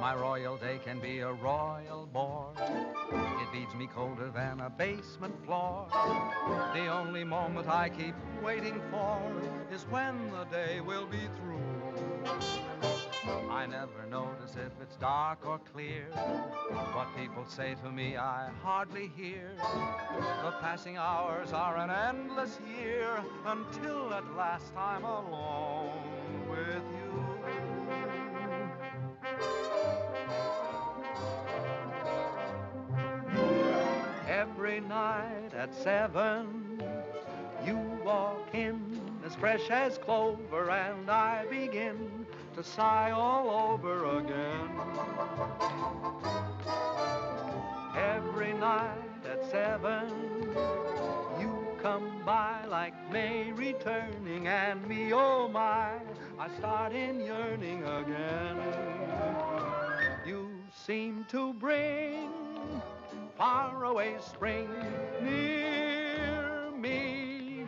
My royal day can be a royal bore. It leaves me colder than a basement floor. The only moment I keep waiting for is when the day will be through. I never notice if it's dark or clear. What people say to me I hardly hear. The passing hours are an endless year until at last I'm alone with you. Every night at 7, you walk in as fresh as clover, and I begin to sigh all over again. Every night at 7, you come by like May returning, and me, oh my, I start in yearning again. You seem to bring faraway spring near me.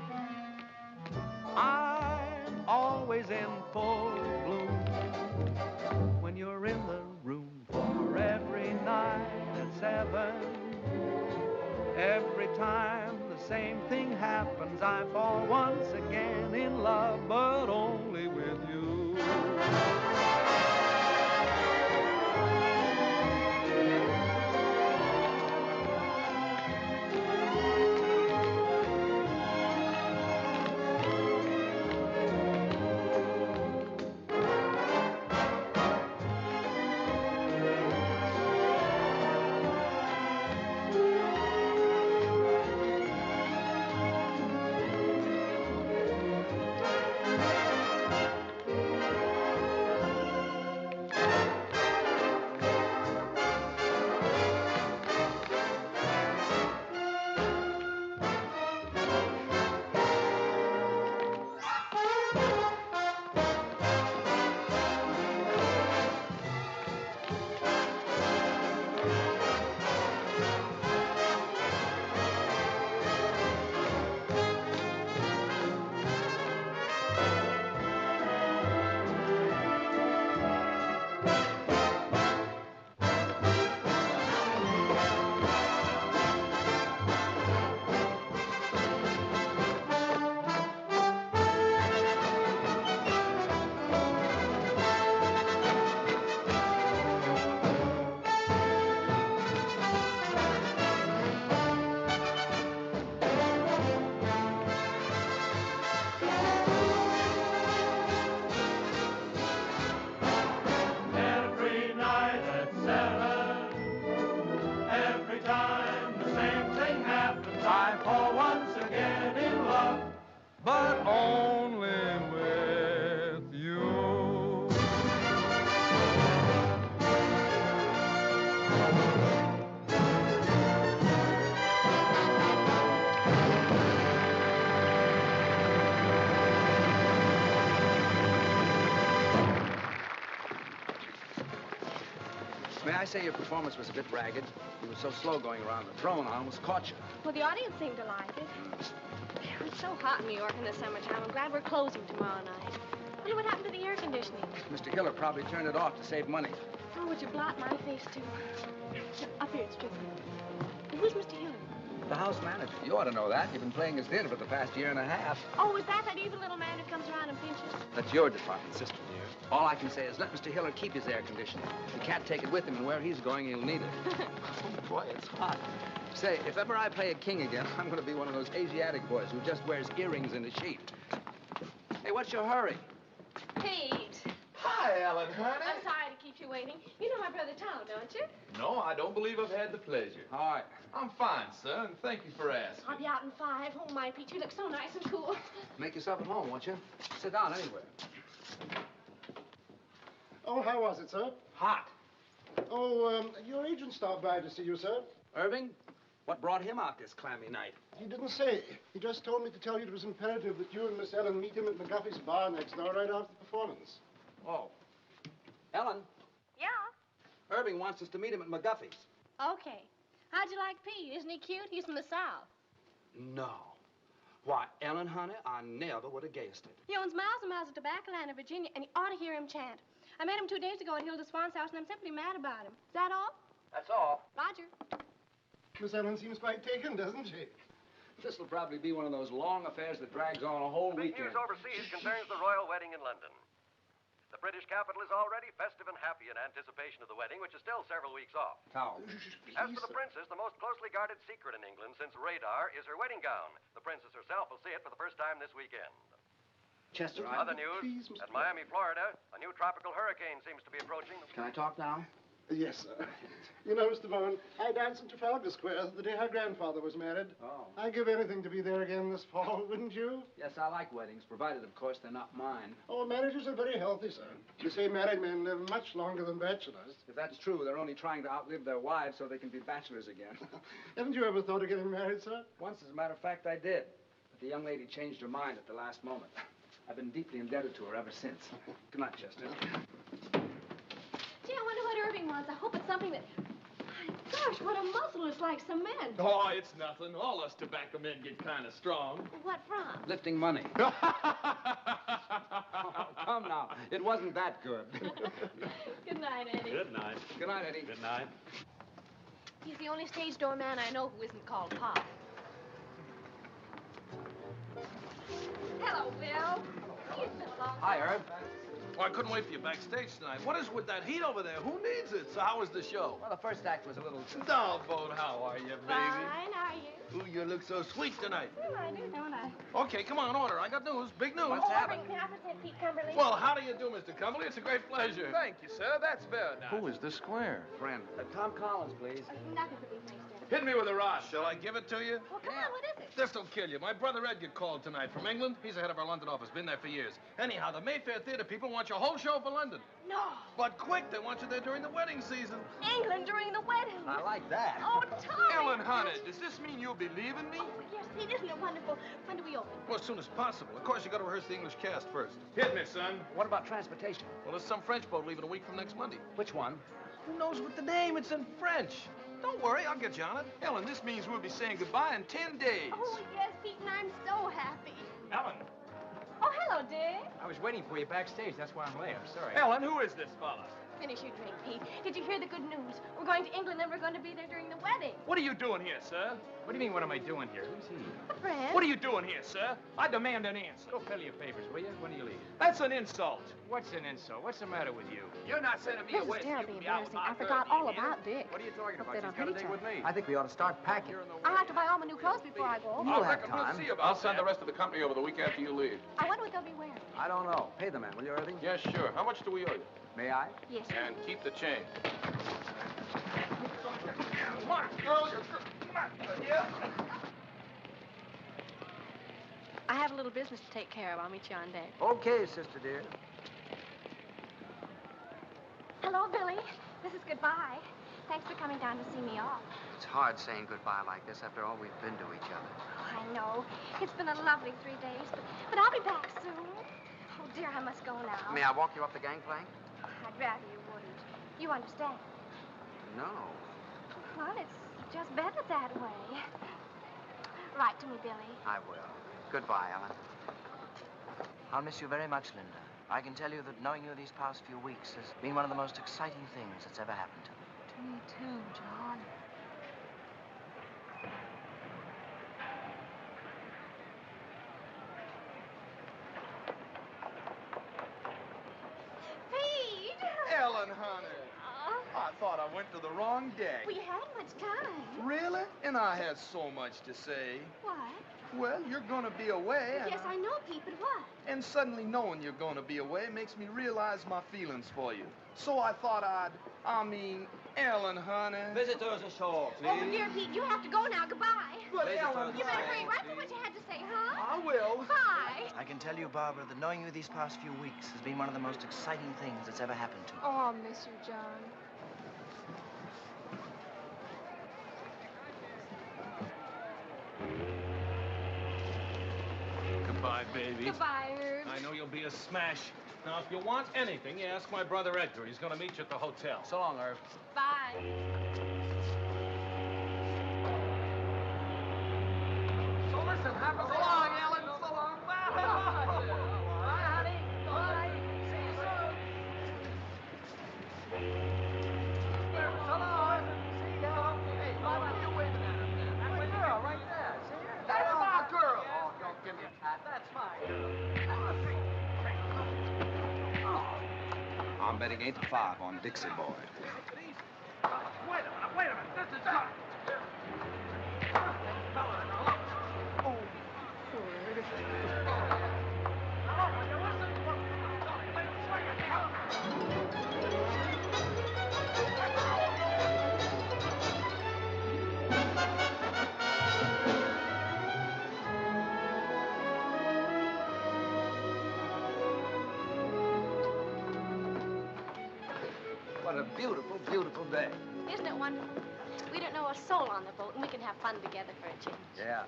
I'm always in full bloom when you're in the room. For every night at 7, every time the same thing happens, I fall once again in love, but only with you. But only with you. May I say your performance was a bit ragged? You were so slow going around the throne, I almost caught you. Well, the audience seemed to like it. It's so hot in New York in the summertime. I'm glad we're closing tomorrow night. Wonder what happened to the air conditioning. Mr. Hiller probably turned it off to save money. Oh, would you blot my face, too? Up here, it's tricky. Who's Mr. Hiller? The house manager. You ought to know that. You've been playing his theater for the past year and a half. Oh, is that evil little man who comes around and pinches? That's your department, sister dear. All I can say is let Mr. Hiller keep his air conditioning. He can't take it with him, and where he's going, he'll need it. Oh, boy, it's hot. Say, if ever I play a king again, I'm going to be one of those Asiatic boys who just wears earrings in a sheet. Hey, what's your hurry? Pete. Hi, Ellen, honey. I'm sorry to keep you waiting. You know my brother Tom, don't you? No, I don't believe I've had the pleasure. All right. I'm fine, sir, and thank you for asking. I'll be out in 5. Oh, my, Pete, you look so nice and cool. Make yourself at home, won't you? Sit down anywhere. Oh, how was it, sir? Hot. Oh, your agent stopped by to see you, sir. Irving, what brought him out this clammy night? He didn't say. He just told me to tell you it was imperative that you and Miss Ellen meet him at McGuffey's bar next door right after the performance. Oh. Ellen, Yeah? Irving wants us to meet him at McGuffey's. Okay. How'd you like Pete? Isn't he cute? He's from the South. No. Why, Ellen, honey, I never would have guessed it. He owns miles and miles of tobacco land in Virginia, and you ought to hear him chant. I met him 2 days ago at Hilda Swan's house, and I'm simply mad about him. Is that all? That's all. Roger. Miss Ellen seems quite taken, doesn't she? This will probably be one of those long affairs that drags on a whole Big weekend. news overseas concerns the royal wedding in London. The British capital is already festive and happy in anticipation of the wedding, which is still several weeks off. How? As for the princess, the most closely guarded secret in England since radar is her wedding gown. The princess herself will see it for the first time this weekend. Chester, Other news, Please, Mr. at Miami, Florida, a new tropical hurricane seems to be approaching. Can I talk now? Yes, sir. You know, Mr. Vaughan, I danced in Trafalgar Square the day her grandfather was married. Oh. I'd give anything to be there again this fall, wouldn't you? Yes, I like weddings, provided, of course, they're not mine. Oh, marriages are very healthy, sir. You say married men live much longer than bachelors. If that's true, they're only trying to outlive their wives so they can be bachelors again. Haven't you ever thought of getting married, sir? Once, as a matter of fact, I did. But the young lady changed her mind at the last moment. I've been deeply indebted to her ever since. Good night, Chester. Gee, I wonder what Irving wants. I hope it's something that... My gosh, what a muscle. It's like cement. Oh, it's nothing. All us tobacco men get kind of strong. What from? Lifting money. Oh, come now. It wasn't that good. Good night, Eddie. Good night. Good night, Eddie. Good night. He's the only stage door man I know who isn't called Pop. Hello, Bill. It's been a long time. Hi, Herb. Well, I couldn't wait for you backstage tonight. What is with that heat over there? Who needs it? So how was the show? Well, the first act was a little... No, Boat, how are you, baby? Fine, are you? Ooh, you look so sweet tonight. Well, I do, don't I? Okay, come on, order. I got news. Big news. What's happening? Irving, can I present Pete Cumberly? Well, how do you do, Mr. Cumberly? It's a great pleasure. Thank you, sir. That's very nice. Who is the square? Friend. Tom Collins, please. Nothing for these things, Hit me with a rod. Shall I give it to you? Well, come on, what is it? This'll kill you. My brother Edgar called tonight from England. He's the head of our London office. Been there for years. Anyhow, the Mayfair Theater people want your whole show for London. No. But quick, they want you there during the wedding season. England during the wedding. I like that. Oh, Tommy. Ellen Hunter, does this mean you'll be leaving me? Oh, yes, Pete, isn't it wonderful? When do we open? Well, as soon as possible. Of course, you got to rehearse the English cast first. Hit me, son. What about transportation? Well, there's some French boat leaving a week from next Monday. Which one? Who knows what the name? It's in French. Don't worry, I'll get you on it. Ellen, this means we'll be saying goodbye in 10 days. Oh, yes, Pete, and I'm so happy. Ellen. Oh, hello, Dick. I was waiting for you backstage. That's why I'm late. I'm sorry. Ellen, who is this fella? Finish your drink, Pete. Did you hear the good news? We're going to England and we're going to be there during the wedding. What are you doing here, sir? What do you mean, what am I doing here? Who's he? A friend. What are you doing here, sir? I demand an answer. Go fill your papers, will you? When do you leave? That's an insult. What's an insult? What's the matter with you? You're not sending me This away. is so you terribly can be out with embarrassing. my I forgot third all year. about Dick. What are you talking Hope about? they She's don't got a hate date each with other. me. I think we ought to start packing. I'll have to buy all my new clothes before I go. You'll I have reckon time. we'll see about I'll send the that. rest of the company over the week after you leave. I wonder what they'll be wearing. I don't know. Pay the man, will you, Irving? Yes, sure. How much do we owe you? May I? Yes. And keep the change. Come on, girl. Come on. Yeah. I have a little business to take care of. I'll meet you on deck. Okay, sister dear. Hello, Billy. This is goodbye. Thanks for coming down to see me off. It's hard saying goodbye like this after all we've been to each other. I know. It's been a lovely 3 days, but I'll be back soon. Oh, dear, I must go now. May I walk you up the gangplank? I'd rather you wouldn't. You understand? No. Well, it's just better that way. Write to me, Billy. I will. Goodbye, Ellen. I'll miss you very much, Linda. I can tell you that knowing you these past few weeks has been one of the most exciting things that's ever happened to me. To me, too, John. Pete! Ellen, honey. I thought I went to the wrong deck. We had much time. Really? And I had so much to say. What? Well, you're gonna be away, and Yes, I know, Pete, but what? And suddenly knowing you're gonna be away makes me realize my feelings for you. So I thought Ellen, honey. Visitors ashore, Oh, dear Pete, you have to go now. Goodbye. But Ellen, You better hurry. Write me what you had to say, huh? I will. Bye. I can tell you, Barbara, that knowing you these past few weeks has been one of the most exciting things that's ever happened to me. Oh, I'll miss you, John. Goodbye, baby. Goodbye, Herb. I know you'll be a smash. Now, if you want anything, you ask my brother Edgar. He's going to meet you at the hotel. So long, Irv. Bye. So listen, have a... So long, Ellen. So long. Bye. Bye, honey. Bye. See you soon. betting 8-5 on Dixie Boy. Wait a minute. This is not... What a beautiful, beautiful day. Isn't it wonderful? We don't know a soul on the boat, and we can have fun together for a change. Yeah.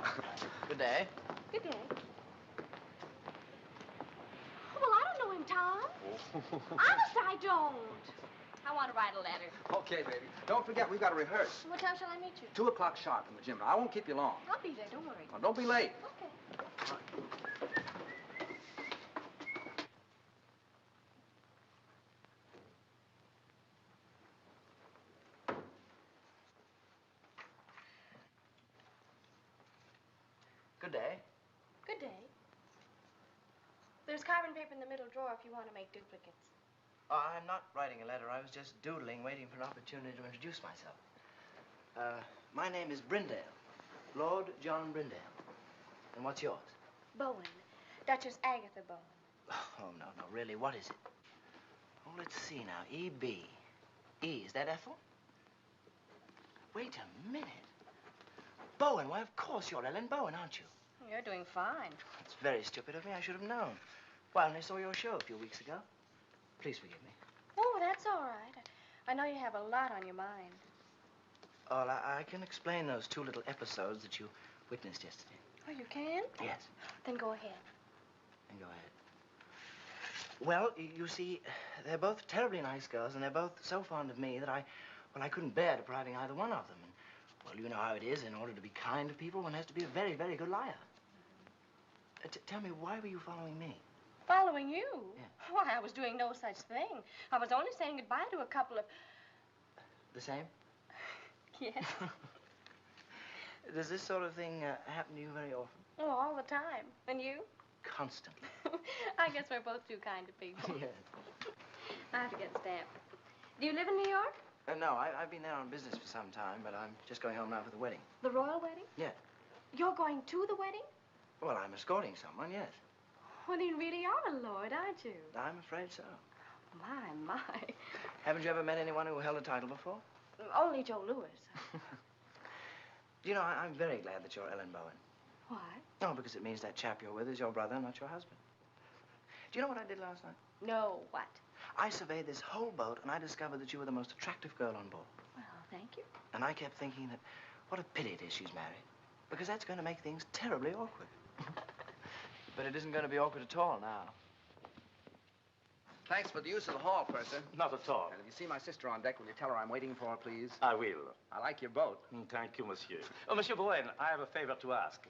Good day. Good day. Oh, well, I don't know him, Tom. Honest, I don't. I want to write a letter. Okay, baby. Don't forget, we've got to rehearse. What time shall I meet you? 2 o'clock sharp in the gym. Now, I won't keep you long. I'll be there, don't worry. Now, don't be late. Okay. Good day. Good day. There's carbon paper in the middle drawer if you want to make duplicates. Oh, I'm not writing a letter. I was just doodling, waiting for an opportunity to introduce myself. My name is Brindale. Lord John Brindale. And what's yours? Bowen. Duchess Agatha Bowen. Oh, no, really, what is it? Oh, let's see now. E.B. E, is that Ethel? Wait a minute. Bowen, why, of course you're Ellen Bowen, aren't you? You're doing fine. It's very stupid of me. I should have known. Well, I saw your show a few weeks ago. Please forgive me. Oh, that's all right. I know you have a lot on your mind. Oh, I can explain those 2 little episodes that you witnessed yesterday. Oh, you can? Yes. Then go ahead. Then go ahead. Well, you see, they're both terribly nice girls, and they're both so fond of me that I couldn't bear depriving either one of them. And, well, you know how it is. In order to be kind to people, one has to be a very, very good liar. Tell me, why were you following me? Following you? Yeah. Why, I was doing no such thing. I was only saying goodbye to a couple of... The same? Yes. Does this sort of thing happen to you very often? Oh, all the time. And you? Constantly. I guess we're both too kind to people. Yes. I have to get stamped. Do you live in New York? No, I've been there on business for some time, but I'm just going home now for the wedding. The royal wedding? Yeah. You're going to the wedding? Well, I'm escorting someone, yes. Well, you really are a lord, aren't you? I'm afraid so. My. Haven't you ever met anyone who held a title before? Only Joe Louis. You know, I'm very glad that you're Ellen Bowen. Why? No, because it means that chap you're with is your brother, not your husband. Do you know what I did last night? No, what? I surveyed this whole boat, and I discovered that you were the most attractive girl on board. Well, thank you. And I kept thinking that what a pity it is she's married, because that's going to make things terribly awkward. But it isn't going to be awkward at all now. Thanks for the use of the hall, Purser. Not at all. And if you see my sister on deck, will you tell her I'm waiting for her, please? I will. I like your boat. Thank you, monsieur. Oh, Monsieur Bowen, I have a favor to ask.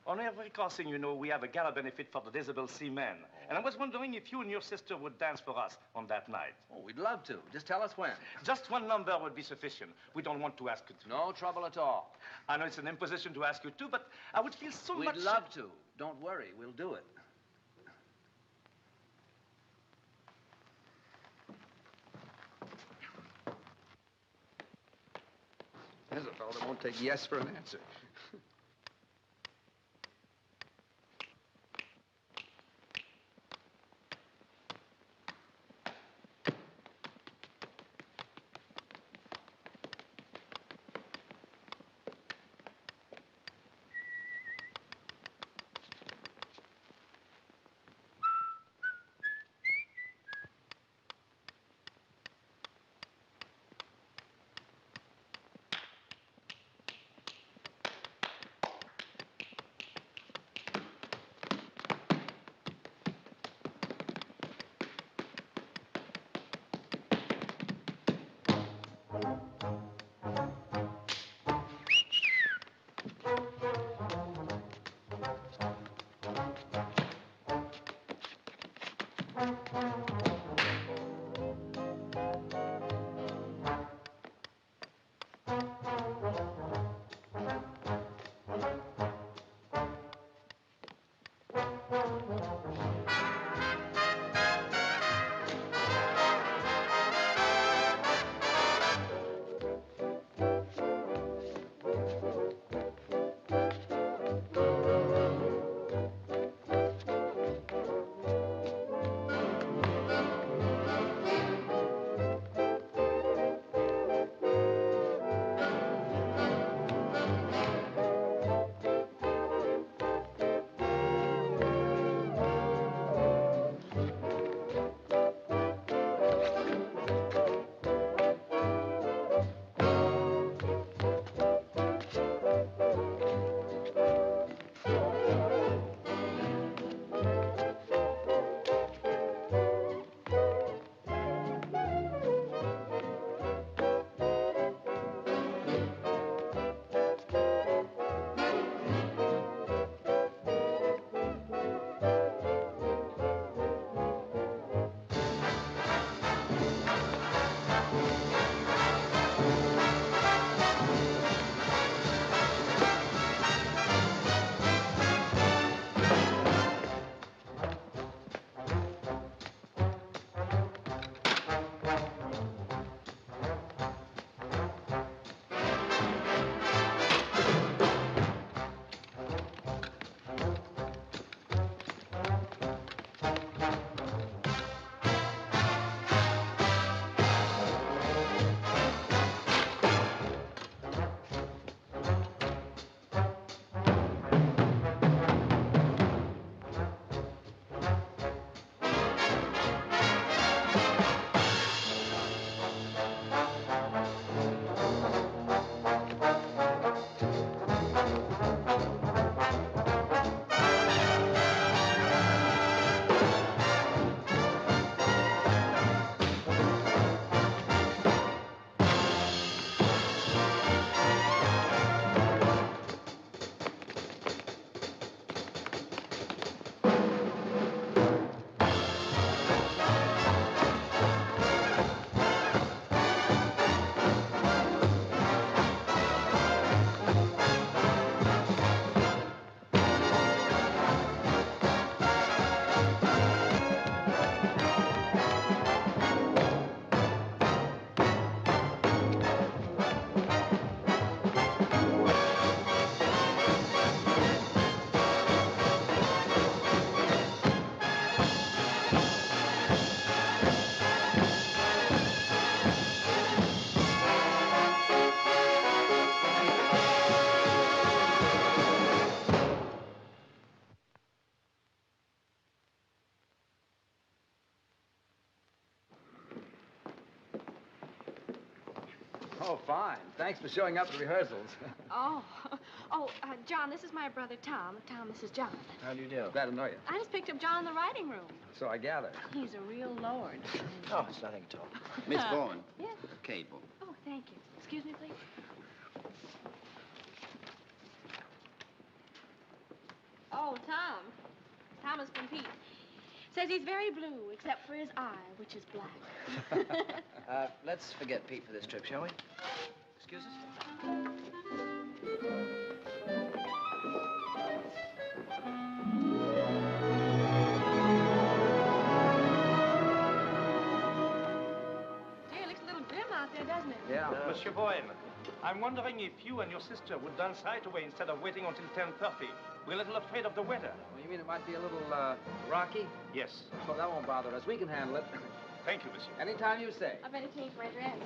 On every crossing, you know, we have a gala benefit for the disabled seamen. And I was wondering if you and your sister would dance for us on that night. Oh, we'd love to. Just tell us when. Just one number would be sufficient. We don't want to ask you to. No trouble at all. I know it's an imposition to ask you to, but I would feel so much... We'd love to. Don't worry. We'll do it. There's a fellow that won't take yes for an answer. Oh, fine. Thanks for showing up at rehearsals. John, this is my brother Tom. Tom, this is John. How do you do? Glad to know you. I just picked up John in the writing room. So I gather. He's a real lord. Oh, it's nothing at all. Miss Bowen. Yeah? Cable. Oh, thank you. Excuse me, please. Oh, Tom. Thomas from Pete. Says he's very blue, except for his eye, which is black. Let's forget Pete for this trip, shall we? Excuse us? Gee, it looks a little grim out there, doesn't it? Yeah. Monsieur Bowen, I'm wondering if you and your sister would dance right away instead of waiting until 10:30. We're a little afraid of the weather. Well, you mean it might be a little, rocky? Yes. Well, that won't bother us. We can handle it. Thank you, monsieur. Anytime you say. I better change my dress.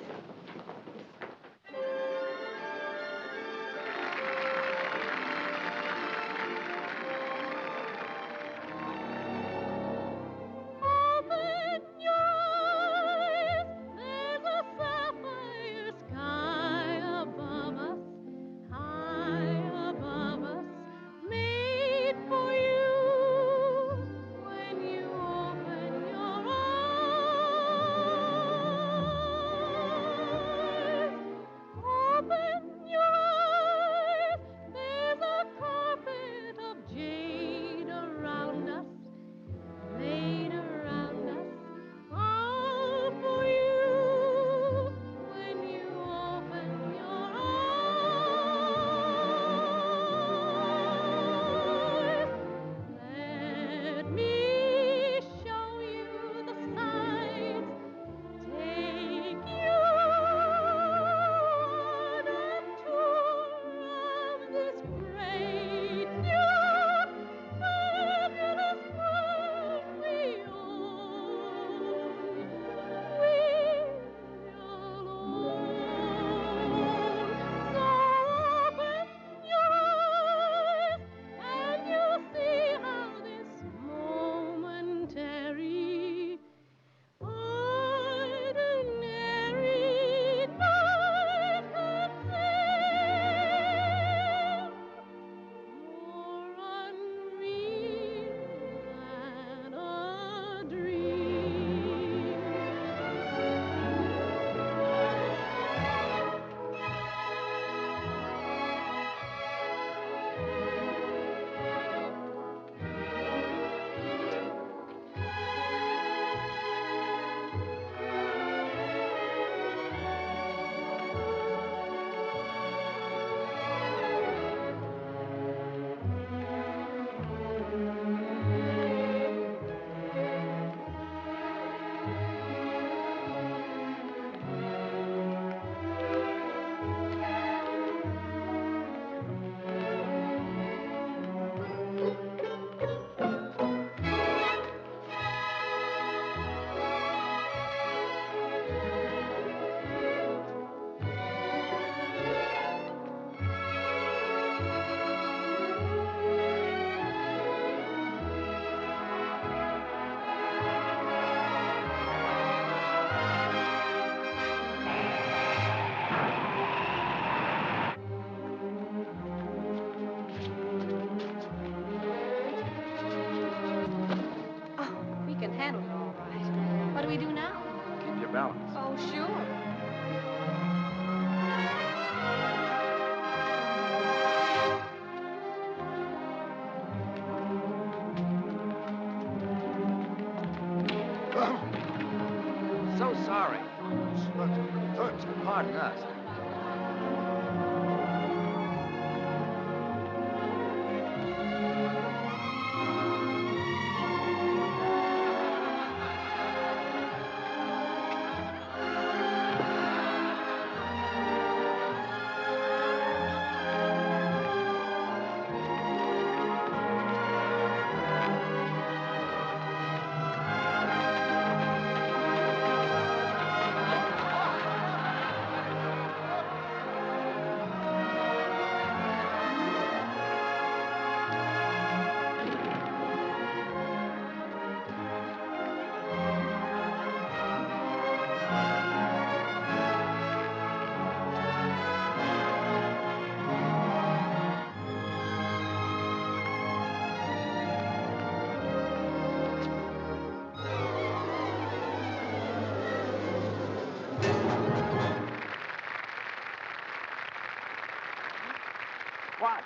What?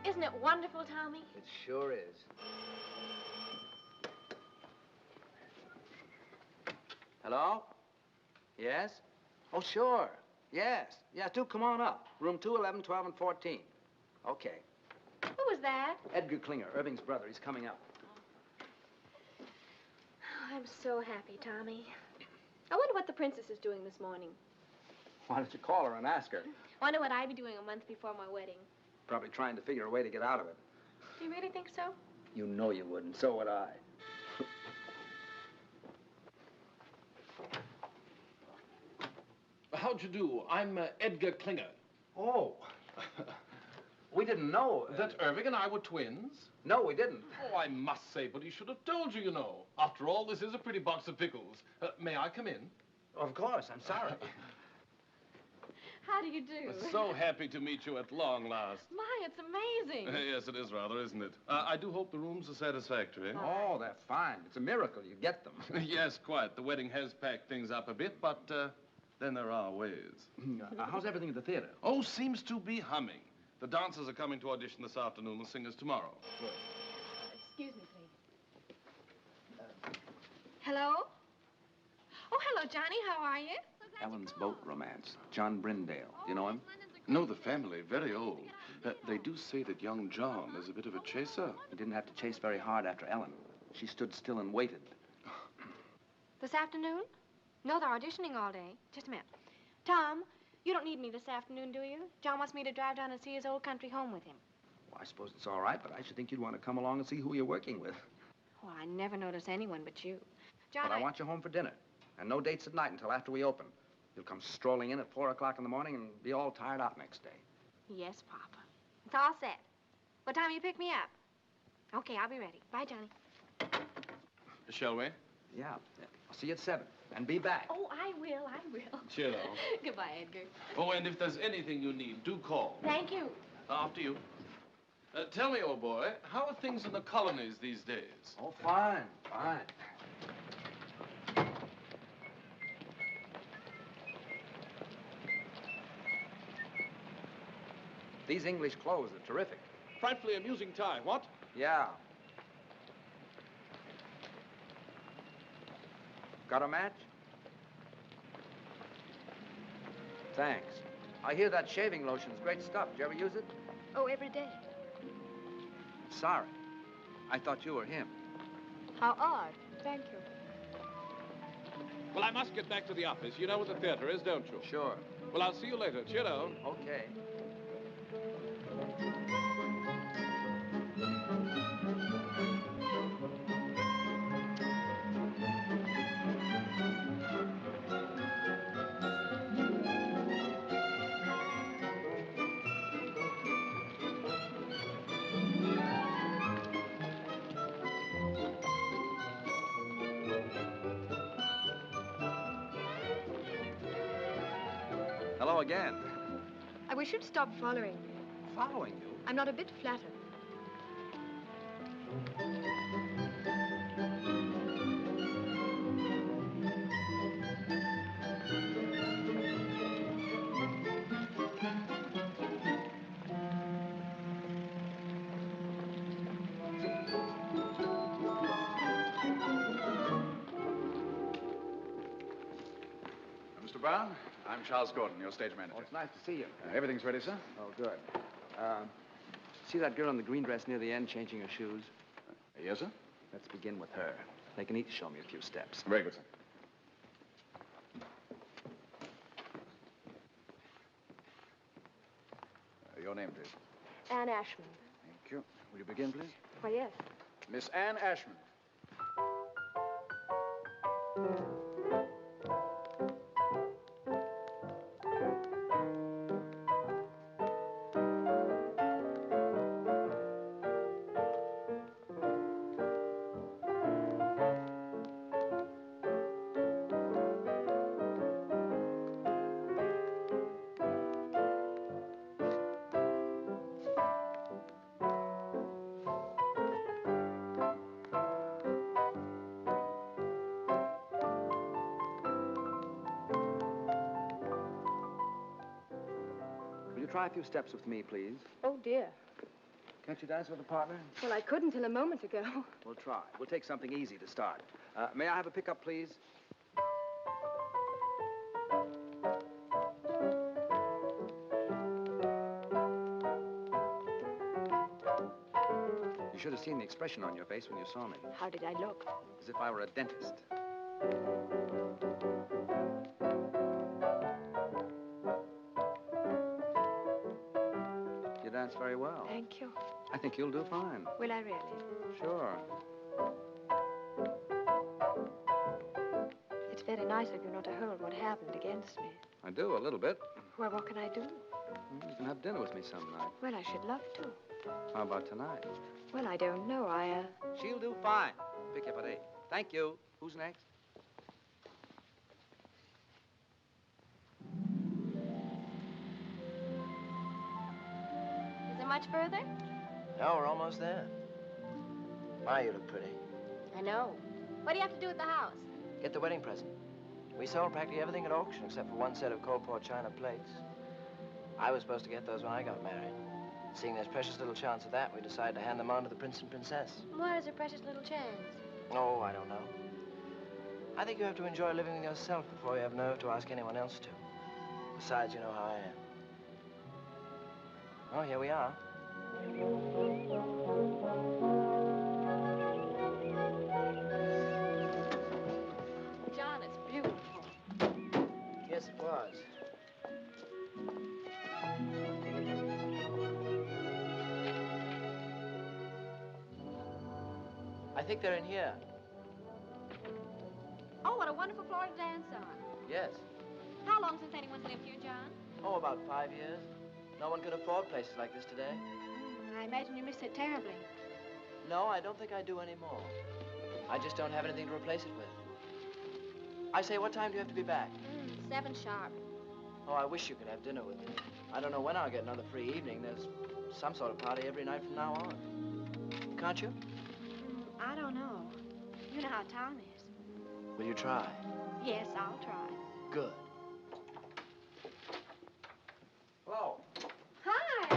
Isn't it wonderful, Tommy? It sure is. Hello? Yes? Oh, sure. Yes. Yeah, do come on up. Room 2, 11, 12, and 14. Okay. Who was that? Edgar Klinger, Irving's brother. He's coming up. Oh, I'm so happy, Tommy. I wonder what the princess is doing this morning. Why don't you call her and ask her? Wonder what I'd be doing a month before my wedding. Probably trying to figure a way to get out of it. Do you really think so? You know you wouldn't. So would I. How'd you do? I'm Edgar Klinger. Oh. We didn't know. That Irving and I were twins? No, we didn't. Oh, I must say, but he should have told you, you know. After all, this is a pretty box of pickles. May I come in? Of course. I'm sorry. How do you do? So happy to meet you at long last. My, it's amazing. Yes, it is rather, isn't it? I do hope the rooms are satisfactory. Oh, they're fine. It's a miracle you get them. Yes, quite. The wedding has packed things up a bit, but then there are ways. How's everything at the theater? Oh, seems to be humming. The dancers are coming to audition this afternoon, the singers tomorrow. Excuse me, please. Hello? Oh, hello, Johnny. How are you? Ellen's boat romance. John Brindale. You know him? Know the family, very old. They do say that young John is a bit of a chaser. He didn't have to chase very hard after Ellen. She stood still and waited. This afternoon? No, they're auditioning all day. Just a minute. Tom, you don't need me this afternoon, do you? John wants me to drive down and see his old country home with him. Well, I suppose it's all right, but I should think you'd want to come along and see who you're working with. Oh, I never notice anyone but you. John, But I want you home for dinner. And no dates at night until after we open. You'll come strolling in at 4 o'clock in the morning and be all tired out next day. Yes, Papa. It's all set. What time you pick me up? Okay, I'll be ready. Bye, Johnny. Shall we? Yeah. I'll see you at 7. And be back. Oh, I will. Cheerio. Goodbye, Edgar. Oh, and if there's anything you need, do call. Thank you. After you. Tell me, old boy, how are things in the colonies these days? Oh, fine. Fine. These English clothes are terrific. Frightfully amusing tie, what? Yeah. Got a match? Thanks. I hear that shaving lotion's great stuff. Did you ever use it? Oh, every day. Sorry. I thought you were him. How odd. Thank you. Well, I must get back to the office. You know what the theater is, don't you? Sure. Well, I'll see you later. Cheerio. Okay. Hello again. I wish you'd stop following me. Following you? I'm not a bit flattered. Mr. Brown, I'm Charles Gordon, your stage manager. Oh, it's nice to see you. Everything's ready, sir? Oh, good. See that girl in the green dress near the end changing her shoes? Yes, sir? Let's begin with her. They can each show me a few steps. Very good, sir. Your name, please. Anne Ashman. Thank you. Will you begin, please? Why, yes. Miss Anne Ashman. try a few steps with me, please? Oh, dear. Can't you dance with a partner? Well, I couldn't till a moment ago. We'll try. We'll take something easy to start. May I have a pickup, please? You should have seen the expression on your face when you saw me. How did I look? As if I were a dentist. You dance very well. Thank you. I think you'll do fine. Will I really? Sure. It's very nice of you not to hold what happened against me. I do, a little bit. Well, what can I do? You can have dinner with me some night. Well, I should love to. How about tonight? Well, I don't know. She'll do fine. Pick you up at 8. Thank you. Who's next? Is it much further? No, we're almost there. My, you look pretty. I know. What do you have to do at the house? Get the wedding present. We sold practically everything at auction except for one set of cold pour china plates. I was supposed to get those when I got married. Seeing there's precious little chance of that, we decided to hand them on to the prince and princess. Why is there precious little chance? Oh, I don't know. I think you have to enjoy living with yourself before you have nerve to ask anyone else to. Besides, you know how I am. Oh, here we are. John, it's beautiful. Yes, it was. I think they're in here. Oh, what a wonderful floor to dance on. Yes. How long since anyone's lived here, John? Oh, about 5 years. No one could afford places like this today. I imagine you miss it terribly. No, I don't think I do anymore. I just don't have anything to replace it with. I say, what time do you have to be back? 7 sharp. Oh, I wish you could have dinner with me. I don't know when I'll get another free evening. There's some sort of party every night from now on. Can't you? I don't know. You know how Tom is. Will you try? Yes, I'll try. Good. Hello. Hi.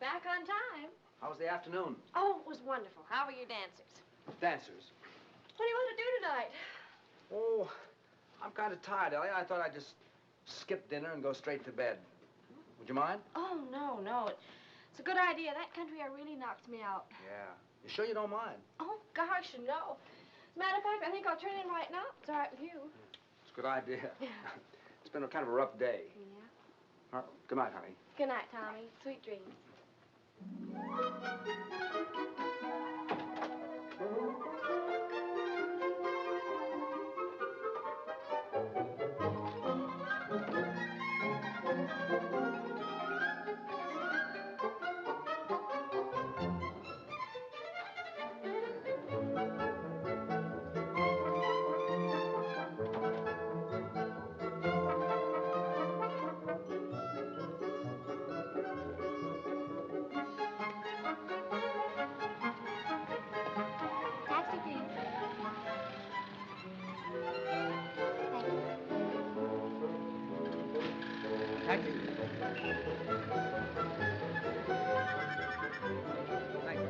Back on time. How was the afternoon? Oh, it was wonderful. How were your dancers? Dancers. What do you want to do tonight? Oh, I'm kind of tired, Ellie. I thought I'd just skip dinner and go straight to bed. Would you mind? Oh, no, no. It's a good idea. That country air really knocks me out. Yeah. You sure you don't mind? Oh, gosh, no. As a matter of fact, I think I'll turn in right now. It's all right with you. It's a good idea. It's been a kind of a rough day. Yeah. Good night, honey. Good night, Tommy. Sweet dreams. Taxi, please. Thank you. Taxi. Thank you.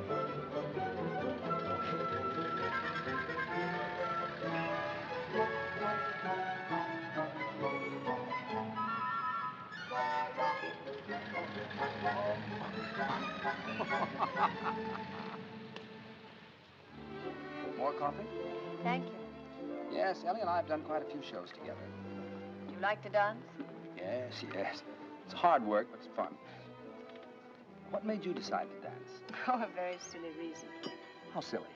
More coffee? Thank you. Yes, Ellie and I have done quite a few shows together. Do you like to dance? Yes, yes. It's hard work, but it's fun. What made you decide to dance? Oh, a very silly reason. How silly.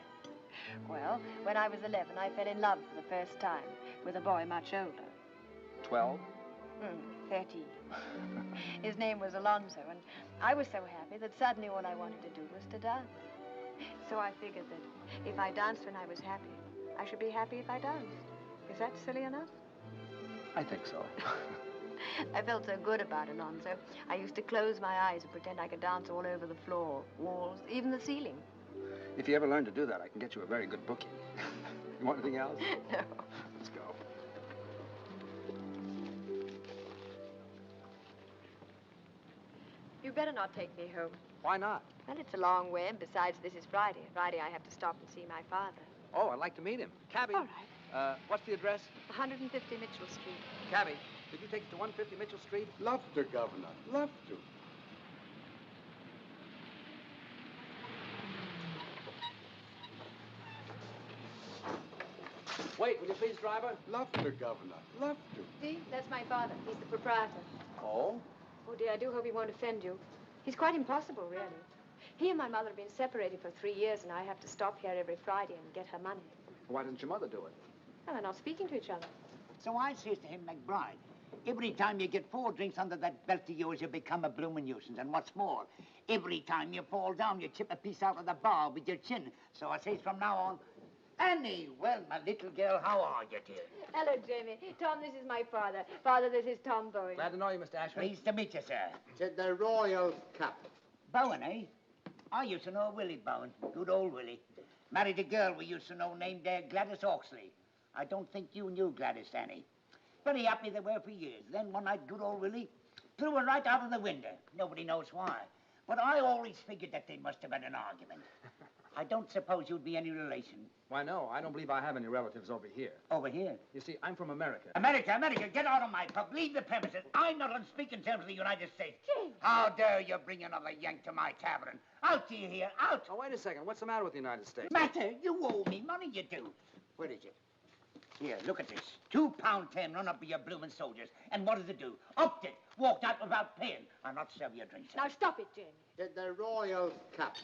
Well, when I was 11, I fell in love for the first time with a boy much older. 12? 13. His name was Alonzo, and I was so happy that suddenly all I wanted to do was to dance. So I figured that if I danced when I was happy, I should be happy if I danced. Is that silly enough? I think so. I felt so good about Alonzo. I used to close my eyes and pretend I could dance all over the floor, walls, even the ceiling. If you ever learn to do that, I can get you a very good booking. You want anything else? No. Let's go. You better not take me home. Why not? Well, it's a long way, and besides, this is Friday. Friday, I have to stop and see my father. Oh, I'd like to meet him. Cabby. All right. What's the address? 150 Mitchell Street. Cabby, did you take us to 150 Mitchell Street? Love to, Governor. Love to. Wait, will you please, driver? Love to, Governor. Love to. See, that's my father. He's the proprietor. Oh? Oh, dear, I do hope he won't offend you. He's quite impossible, really. He and my mother have been separated for 3 years, and I have to stop here every Friday and get her money. Why didn't your mother do it? Well, they're not speaking to each other. So I says to him, McBride, every time you get 4 drinks under that belt of yours, you become a bloomin' nuisance. And what's more, every time you fall down, you chip a piece out of the bar with your chin. So I says from now on, Annie, well, my little girl, how are you, dear? Hello, Jamie. Tom, this is my father. Father, this is Tom Bowen. Glad to know you, Mr. Ashby. Pleased to meet you, sir. Said the Royal Cap. Bowen, eh? I used to know Willie Bowen. Good old Willie. Married a girl we used to know named Gladys Oxley. I don't think you knew Gladys, Annie. Very happy they were for years. Then one night, good old Willie threw her right out of the window. Nobody knows why. But I always figured that they must have had an argument. I don't suppose you'd be any relation. Why, no. I don't believe I have any relatives over here. Over here? You see, I'm from America. America, get out of my pub. Leave the premises. I'm not on speaking terms with the United States. James. How dare you bring another Yank to my tavern? Out, you here, out. Oh, wait a second. What's the matter with the United States? Matter? You owe me money, you do. Where is it? Here, look at this. £2.10 run up with your bloomin' soldiers. And what does it do? Upped it. Walked out without paying. I'll not serve your drinks. Now, stop it, Jamie. Said the Royal Cap.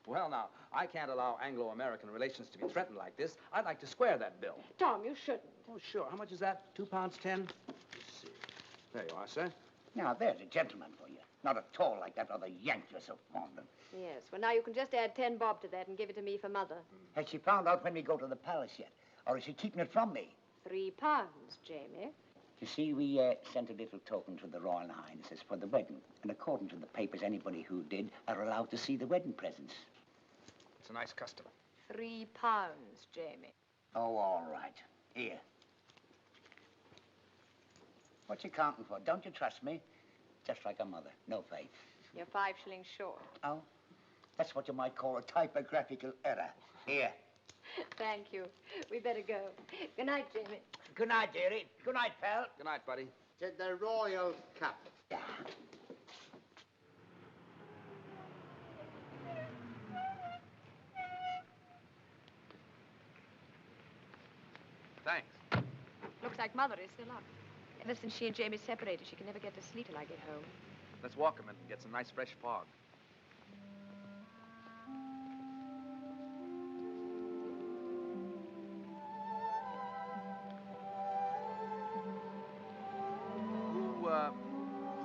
Well, now, I can't allow Anglo-American relations to be threatened like this. I'd like to square that bill. Tom, you shouldn't. Oh, sure. How much is that? £2.10? Let's see. There you are, sir. Now, there's a gentleman for you. Not at all like that other Yank you're so fond of. Yes, well, now you can just add 10 bob to that and give it to me for Mother. Has she found out when we go to the palace yet? Or is she keeping it from me? £3, Jamie. You see, we sent a little token to the Royal Highnesses for the wedding. And according to the papers, anybody who did are allowed to see the wedding presents. It's a nice custom. £3, Jamie. Oh, all right. Here. What you counting for? Don't you trust me? Just like a mother. No faith. You're 5 shillings short. Oh? That's what you might call a typographical error. Here. Thank you. We better go. Good night, Jamie. Good night, dearie. Good night, pal. Good night, buddy. Said the Royal Cap. Yeah. Thanks. Looks like Mother is still up. Ever since she and Jamie separated, she can never get to sleep till I get home. Let's walk a minute and get some nice fresh fog.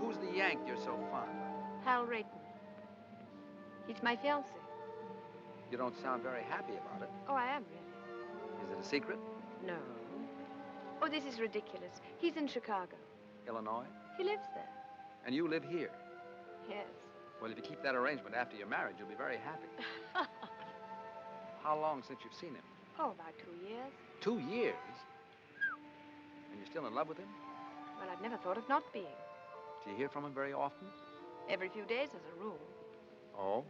Who's the Yank you're so fond of? Hal Rayton. He's my fiancé. You don't sound very happy about it. Oh, I am, really. Is it a secret? No. Oh, this is ridiculous. He's in Chicago. Illinois? He lives there. And you live here? Yes. Well, if you keep that arrangement after your marriage, you'll be very happy. How long since you've seen him? Oh, about 2 years. 2 years? And you're still in love with him? Well, I've never thought of not being. Do you hear from him very often? Every few days as a rule. Oh?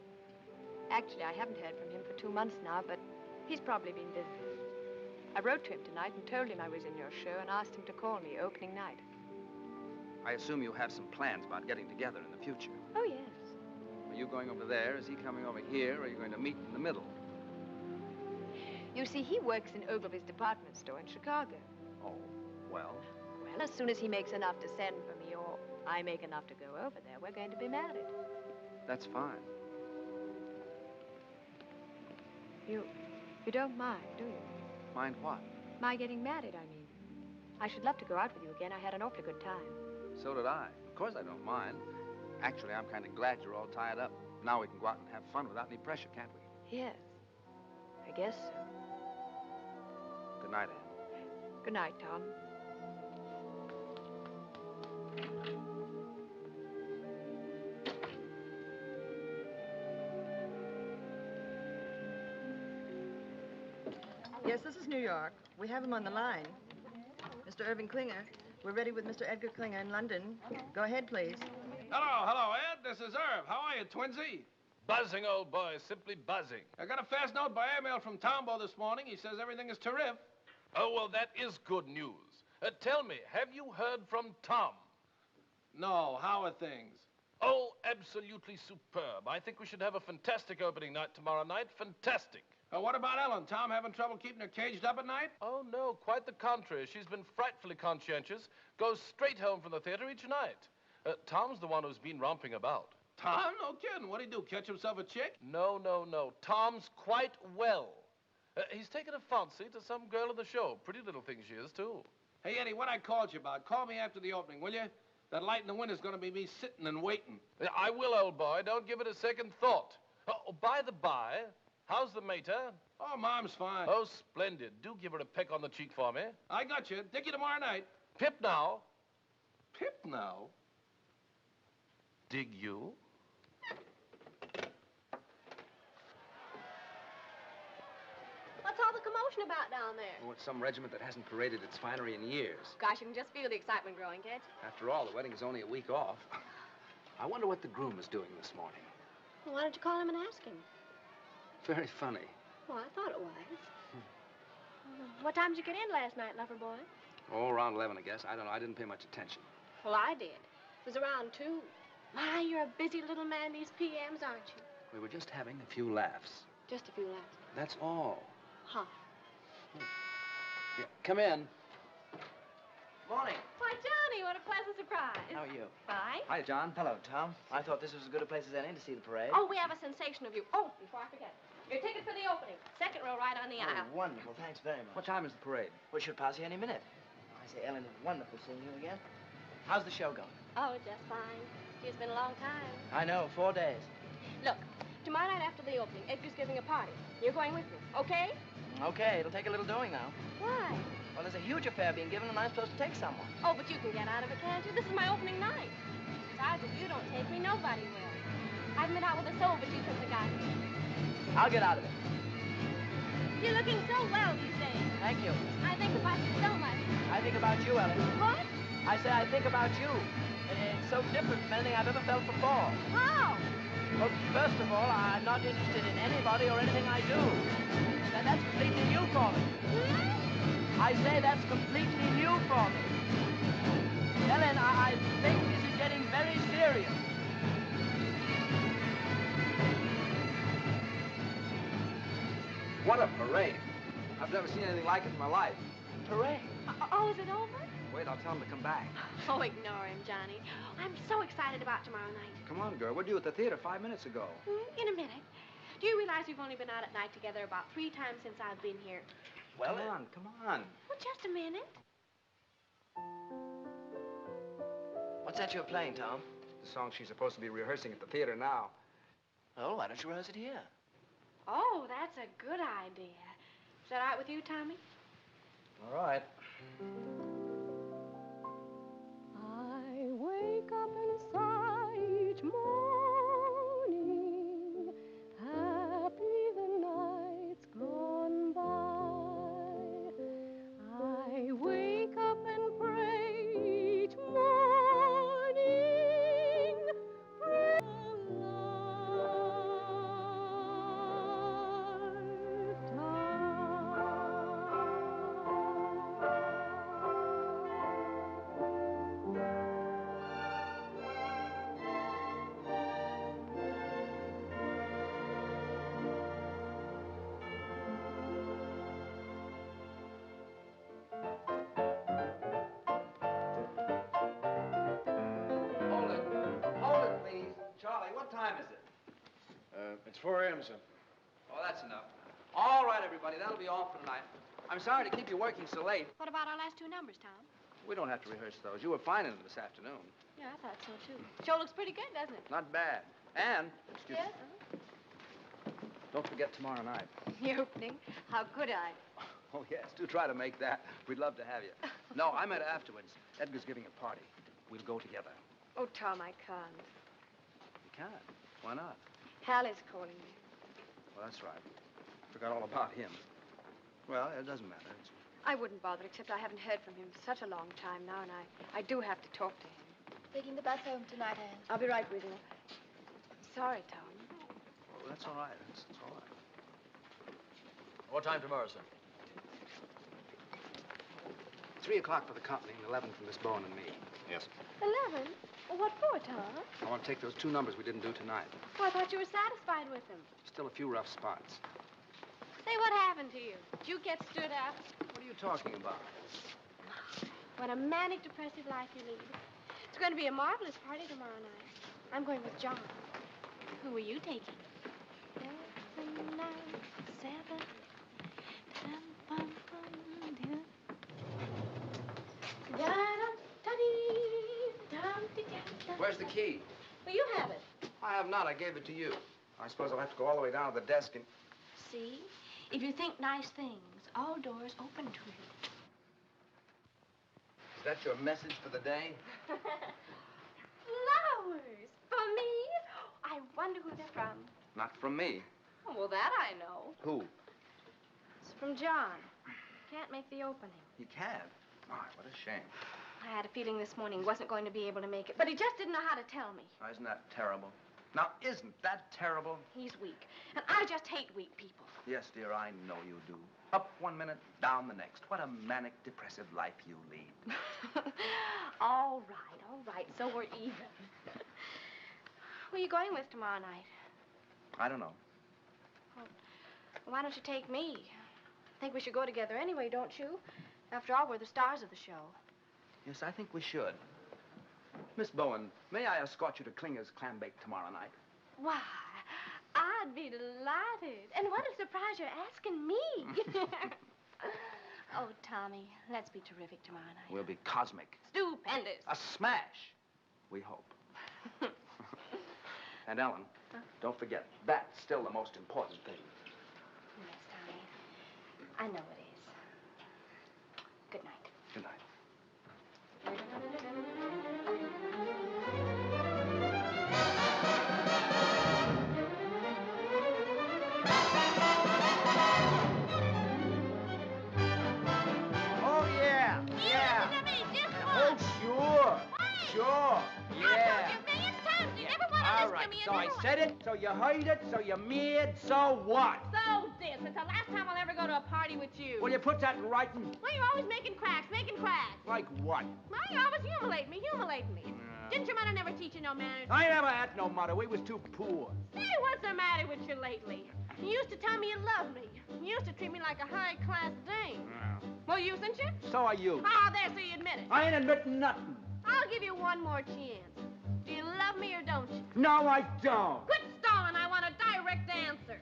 Actually, I haven't heard from him for 2 months now, but he's probably been busy. I wrote to him tonight and told him I was in your show and asked him to call me opening night. I assume you have some plans about getting together in the future. Oh, yes. Are you going over there? Is he coming over here? Or are you going to meet in the middle? You see, he works in Ogilvy's department store in Chicago. Oh, well? Well, as soon as he makes enough to send for me, or I make enough to go over there, we're going to be married. That's fine. You don't mind, do you? Mind what? My getting married, I mean. I should love to go out with you again. I had an awfully good time. So did I. Of course I don't mind. Actually, I'm kind of glad you're all tied up. Now we can go out and have fun without any pressure, can't we? Yes. I guess so. Good night, Anne. Good night, Tom. Yes, this is New York. We have him on the line. Mr. Irving Klinger. We're ready with Mr. Edgar Klinger in London. Go ahead, please. Hello, Ed. this is Irv. How are you, Twinsy? Buzzing, old boy, simply buzzing. I got a fast note by airmail from Tombo this morning. He says everything is terrific. Oh, well, that is good news. Tell me, have you heard from Tom? No, how are things? Oh, absolutely superb. I think we should have a fantastic opening night tomorrow night. Fantastic. What about Ellen? Tom having trouble keeping her caged up at night? Oh, no, quite the contrary. She's been frightfully conscientious. Goes straight home from the theater each night. Tom's the one who's been romping about. Tom? No kidding. What'd he do, catch himself a chick? No, no, no. Tom's quite well. He's taken a fancy to some girl in the show. Pretty little thing she is, too. Hey, Eddie, what I called you about, call me after the opening, will you? That light in the window's gonna be me sitting and waiting. I will, old boy. Don't give it a second thought. Oh, by the by, how's the mater? Oh, Mom's fine. Oh, splendid. Do give her a peck on the cheek for me. I got you. Dick you tomorrow night. Pip now. Pip now? Dig you? What's all the commotion about down there? Oh, it's some regiment that hasn't paraded its finery in years. Gosh, you can just feel the excitement growing, can't you? After all, the wedding is only a week off. I wonder what the groom is doing this morning. Well, why don't you call him and ask him? Very funny. Well, I thought it was. What time did you get in last night, lover boy? Oh, around 11, I guess. I don't know. I didn't pay much attention. Well, I did. It was around 2. My, you're a busy little man these PMs, aren't you? We were just having a few laughs. Just a few laughs. That's all. Huh. Yeah, come in. Morning. Why, Johnny, what a pleasant surprise. How are you? Fine. Hi, John. Hello, Tom. I thought this was as good a place as any to see the parade. Oh, we have a sensation of you. Oh, before I forget. Your ticket for the opening. Second row right on the aisle. Wonderful. Thanks very much. What time is the parade? We should pass you any minute. I say, Ellen, it's wonderful seeing you again. How's the show going? Oh, just fine. It's been a long time. I know, 4 days. Look, tomorrow night after the opening, Edgar's giving a party. You're going with me, okay? Okay, it'll take a little doing now. Why? Well, there's a huge affair being given, and I'm supposed to take someone. Oh, but you can get out of it, can't you? This is my opening night. Besides, if you don't take me, nobody will. I've been out with a soul, but you took the guy. I'll get out of it. You're looking so well these days. Thank you. I think about you so much. I think about you, Ellen. What? I say I think about you. It's so different from anything I've ever felt before. How? Well, first of all, I'm not interested in anybody or anything I do. That's completely new for me. I say that's completely new for me. Ellen, I think this is getting very serious. What a parade. I've never seen anything like it in my life. Parade? Oh, is it over? Wait, I'll tell him to come back. Oh, ignore him, Johnny. I'm so excited about tomorrow night. Come on, girl. What were you at the theater 5 minutes ago? In a minute. Do you realize we've only been out at night together about 3 times since I've been here? Well, come on. Well, just a minute. What's that you're playing, Tom? The song she's supposed to be rehearsing at the theater now. Oh, why don't you rehearse it here? Oh, that's a good idea. Is that all right with you, Tommy? All right. I wake up inside each morning, happy the night's gone by. I wake up and pray each morning, pray a Hold it, please. Charlie, what time is it? It's 4 a.m., sir. Oh, that's enough. All right, everybody. That'll be all for tonight. I'm sorry to keep you working so late. What about our last 2 numbers, Tom? We don't have to rehearse those. You were fine in them this afternoon. Yeah, I thought so, too. Show looks pretty good, doesn't it? Not bad. And, excuse Yes? me, don't forget tomorrow night. The opening? How could I? Oh, yes. Do try to make that. We'd love to have you. No, I meant afterwards. Edgar's giving a party. We'll go together. Oh, Tom, I can't. You can't. Why not? Hal is calling me. Well, that's right. Forgot all about him. Well, it doesn't matter. I wouldn't bother, except I haven't heard from him for such a long time now, and I do have to talk to him. Taking the bus home tonight, Anne. I'll be right with you. sorry, Tom. Oh, that's all right. That's all right. What time tomorrow, sir? 3 o'clock for the company and 11 for Miss Bowen and me. Yes. 11? Well, what for, Tom? I want to take those 2 numbers we didn't do tonight. Oh, I thought you were satisfied with them. Still a few rough spots. Say, what happened to you? Did you get stood up? What are you talking about? What a manic, depressive life you lead. It's going to be a marvelous party tomorrow night. I'm going with John. Who are you taking? 7, 9, 7. Dum, bum, bum, dum. Where's the key? Well, you have it. I have not. I gave it to you. I suppose I'll have to go all the way down to the desk and... See? If you think nice things, all doors open to you. Is that your message for the day? Flowers! For me? I wonder who they're from. Not from me. Oh, well, that I know. Who? It's from John. Can't make the opening. He can't. My, what a shame. I had a feeling this morning he wasn't going to be able to make it, but he just didn't know how to tell me. Oh, isn't that terrible? Now, isn't that terrible? He's weak, and I just hate weak people. Yes, dear, I know you do. Up 1 minute, down the next. What a manic, depressive life you lead. All right, so we're even. Who are you going with tomorrow night? I don't know. Well, why don't you take me? I think we should go together anyway, don't you? After all, we're the stars of the show. Yes, I think we should. Miss Bowen, may I escort you to Klinger's Clam Bake tomorrow night? Why, I'd be delighted. And what a surprise you're asking me. Oh, Tommy, let's be terrific tomorrow night. We'll be cosmic. Stupendous. A smash, we hope. And Ellen, don't forget, that's still the most important thing. Yes, Tommy. I know it is. Good night. Good night. Oh, yeah. Yeah. Oh, sure. Sure. Yeah. All right, so I said it, so you heard it, so you're mad, so what? So this. It's the last time I'll ever go to a party with you. Will you put that in writing? Well, you're always making cracks. Like what? Well, you always humiliate me. Didn't your mother never teach you no manners? I never had no mother. We was too poor. Say, what's the matter with you lately? You used to tell me you loved me. You used to treat me like a high-class dame. Well, usen't you? So are you. Ah, there, so you admit it. I ain't admitting nothing. I'll give you one more chance. Do you love me or don't you? No, I don't. Quit stalling. I want a direct answer.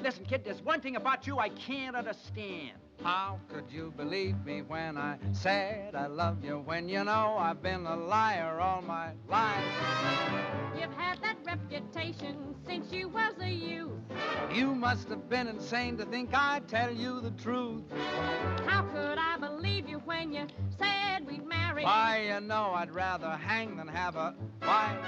Listen, kid, there's one thing about you I can't understand. How could you believe me when I said I loved you, when you know I've been a liar all my life? You've had that reputation since you was a youth. You must have been insane to think I'd tell you the truth. How could I believe you when you said we'd marry? Why, you know I'd rather hang than have a wife.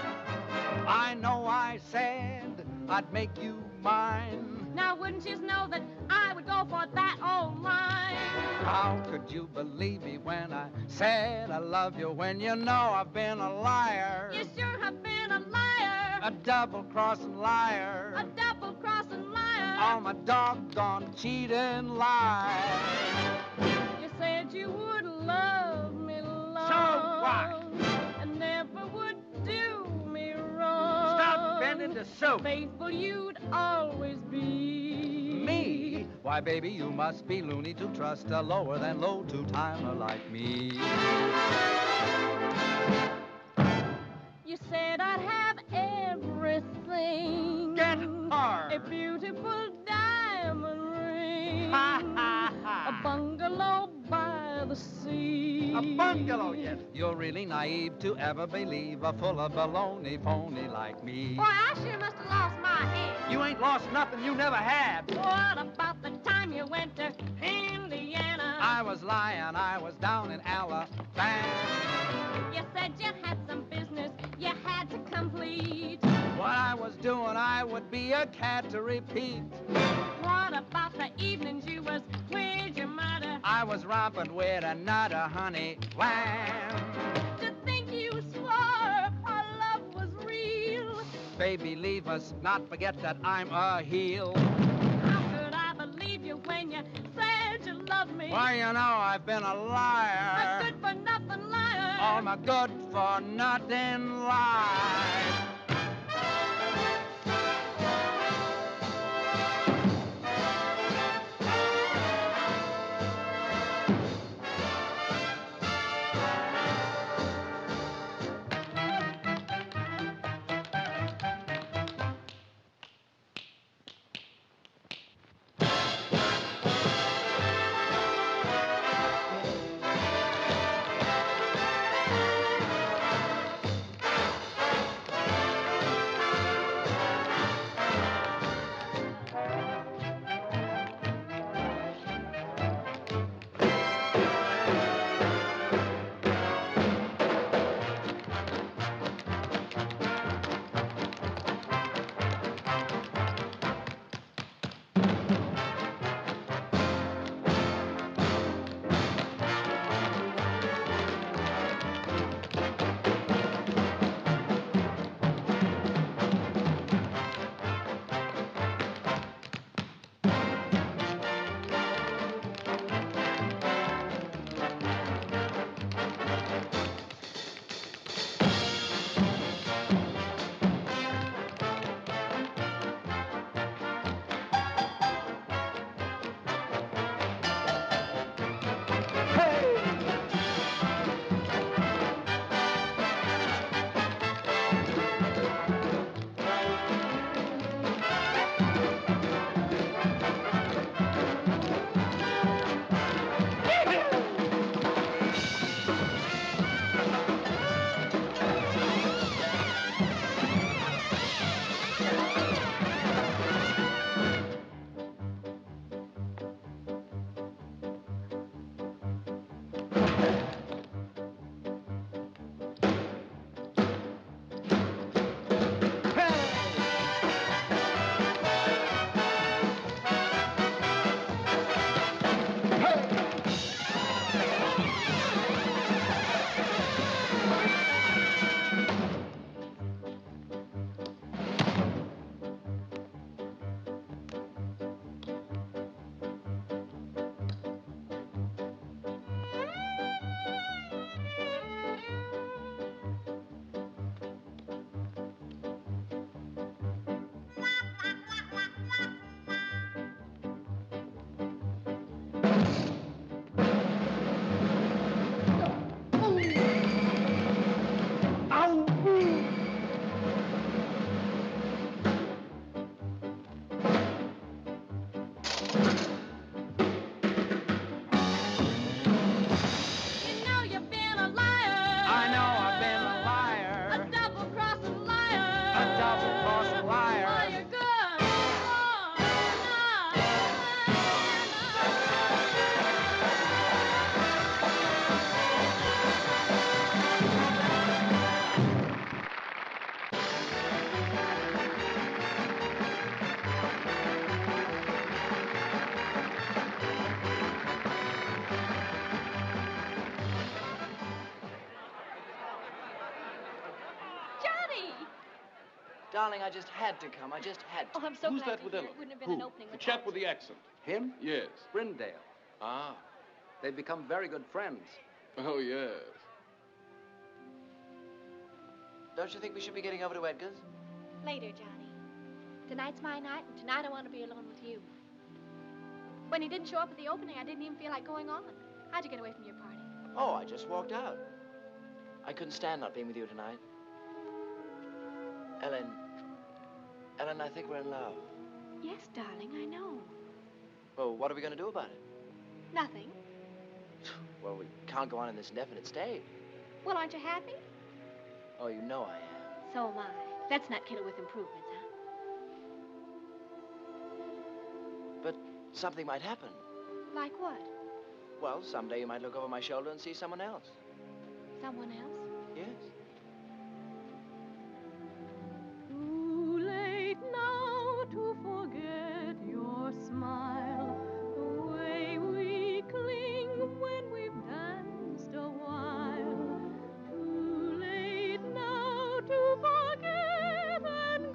I know I said I'd make you mine. Now, wouldn't you know that I would go for that old line? How could you believe me when I said I love you, when you know I've been a liar? You sure have been a liar. A double-crossing liar. A double-crossing liar. All my doggone cheating lies. You said you would love me long. So what? And never would do me wrong. Stop bending the soup. Faithful you'd always be. Me? Why, baby, you must be loony to trust a lower than low two-timer like me. You said I'd have everything. Get hard. A beautiful diamond ring. Ha, ha, ha. A bungalow by the sea. A bungalow, yes. You're really naive to ever believe a full of baloney phony like me. Boy, I sure must have lost my head. You ain't lost nothing you never had. What about the time you went to Indiana? I was lying, I was down in Alabama. You said you had some business you had to complete. What I was doing, I would be a cat to repeat. What about the evenings you was with your mother? I was romping with another honey lamb. To think you swore our love baby, leave us, not forget that I'm a heel. How could I believe you when you said you loved me? Why, you know, I've been a liar. A good-for-nothing liar. All my good-for-nothing life. Darling, I just had to come. I just had to. Oh, I'm so Who's glad that to with hear Ella? it. Wouldn't have been Who? an opening The without chap with you. the accent. Him? Yes. Brindale. Ah. They've become very good friends. Oh, yes. Don't you think we should be getting over to Edgar's? Later, Johnny. Tonight's my night, and tonight I want to be alone with you. When he didn't show up at the opening, I didn't even feel like going on. How'd you get away from your party? Oh, I just walked out. I couldn't stand not being with you tonight. Ellen, I think we're in love. Yes, darling, I know. Well, what are we going to do about it? Nothing. Well, we can't go on in this indefinite state. Well, aren't you happy? Oh, you know I am. So am I. Let's not kill it with improvements, huh? But something might happen. Like what? Well, someday you might look over my shoulder and see someone else. Someone else? Yes. Too late now to forget your smile, the way we cling when we've danced a while. Too late now to forget and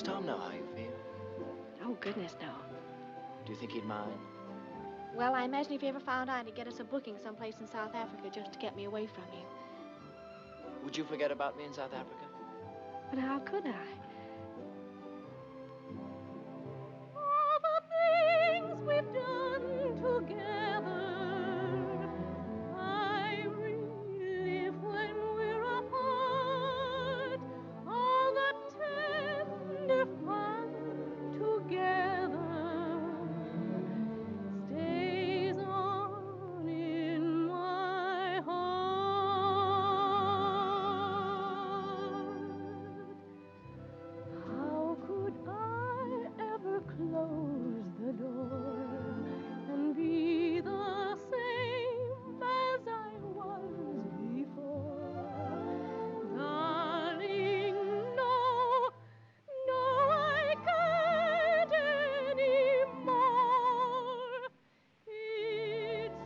Tom know how you feel? Oh, goodness, no. Do you think he'd mind? Well, I imagine if he ever found out, he'd get us a booking someplace in South Africa just to get me away from you. Would you forget about me in South Africa? But how could I? All the things we've done together, I relive when we're apart. All the tender fun together stays on in my heart. How could I ever close the door and be the same as I was before? Darling, no, no, I can't anymore. It's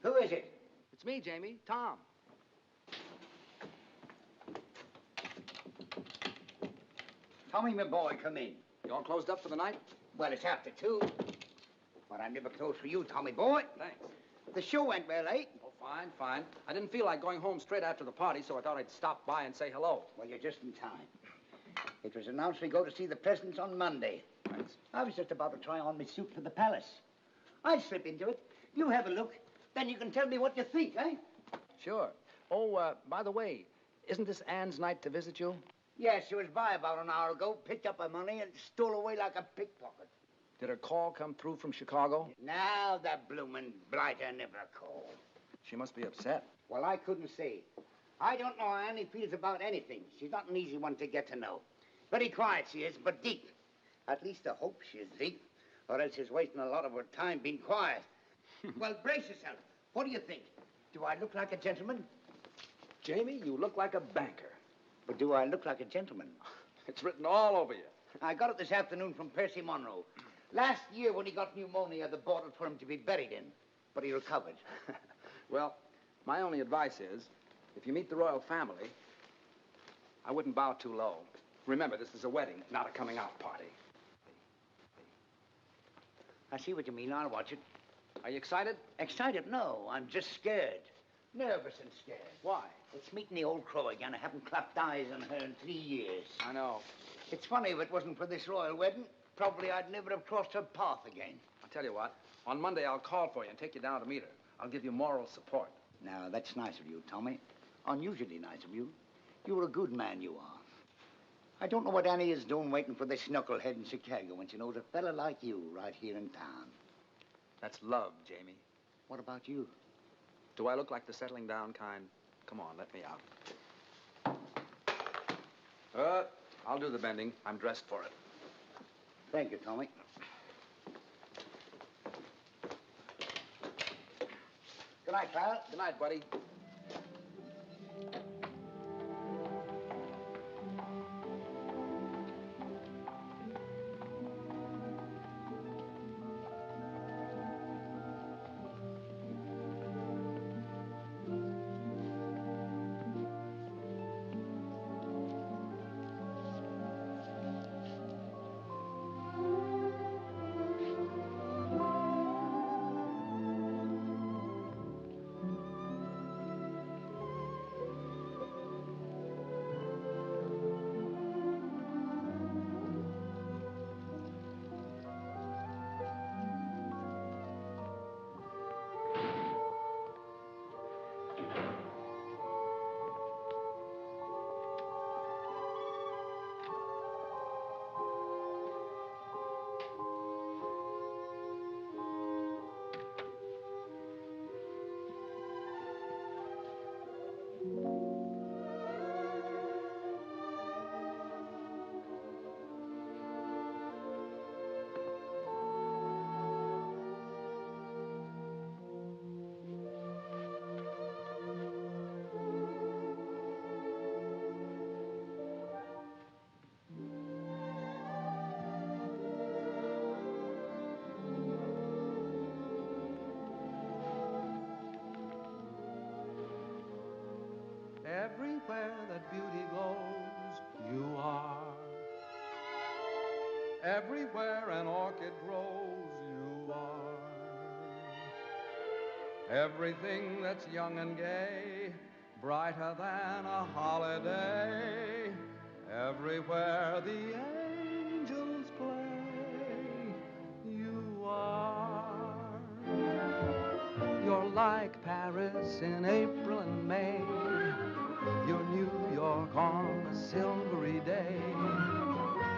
Who is it? It's me, Jamie. Tom. Tommy, my boy, come in. You all closed up for the night? Well, it's after 2. But I'm never closed for you, Tommy boy. Thanks. The show went well, eh? Oh, fine, fine. I didn't feel like going home straight after the party, so I thought I'd stop by and say hello. Well, you're just in time. It was announced we go to see the presidents on Monday. Thanks. I was just about to try on my suit for the palace. I'll slip into it. You have a look. Then you can tell me what you think, eh? Sure. Oh, by the way, isn't this Anne's night to visit you? Yes, she was by about an hour ago, picked up her money, and stole away like a pickpocket. Did her call come through from Chicago? Now the bloomin' blighter never called. She must be upset. Well, I couldn't say. I don't know how Annie feels about anything. She's not an easy one to get to know. Very quiet she is, but deep. At least I hope she is deep, or else she's wasting a lot of her time being quiet. Well, brace yourself. What do you think? Do I look like a gentleman? Jamie, you look like a banker. But do I look like a gentleman? It's written all over you. I got it this afternoon from Percy Monroe. Last year when he got pneumonia, they bought it for him to be buried in. But he recovered. Well, my only advice is, if you meet the royal family, I wouldn't bow too low. Remember, this is a wedding, not a coming-out party. I see what you mean. I'll watch it. Are you excited? Excited? No, I'm just scared. Nervous and scared. Why? It's meeting the old crow again. I haven't clapped eyes on her in 3 years. I know. It's funny, if it wasn't for this royal wedding, probably I'd never have crossed her path again. I'll tell you what. On Monday, I'll call for you and take you down to meet her. I'll give you moral support. Now, that's nice of you, Tommy. Unusually nice of you. You're a good man, you are. I don't know what Annie is doing waiting for this knucklehead in Chicago when she knows a fella like you right here in town. That's love, Jamie. What about you? Do I look like the settling down kind? Come on, let me out. I'll do the bending. I'm dressed for it. Thank you, Tommy. Good night, Clara. Good night, buddy. everywhere that beauty glows, you are. Everywhere an orchid grows, you are. Everything that's young and gay, brighter than a holiday. Everywhere the angels play, you are. You're like Paris in April and May. You're New York on a silvery day.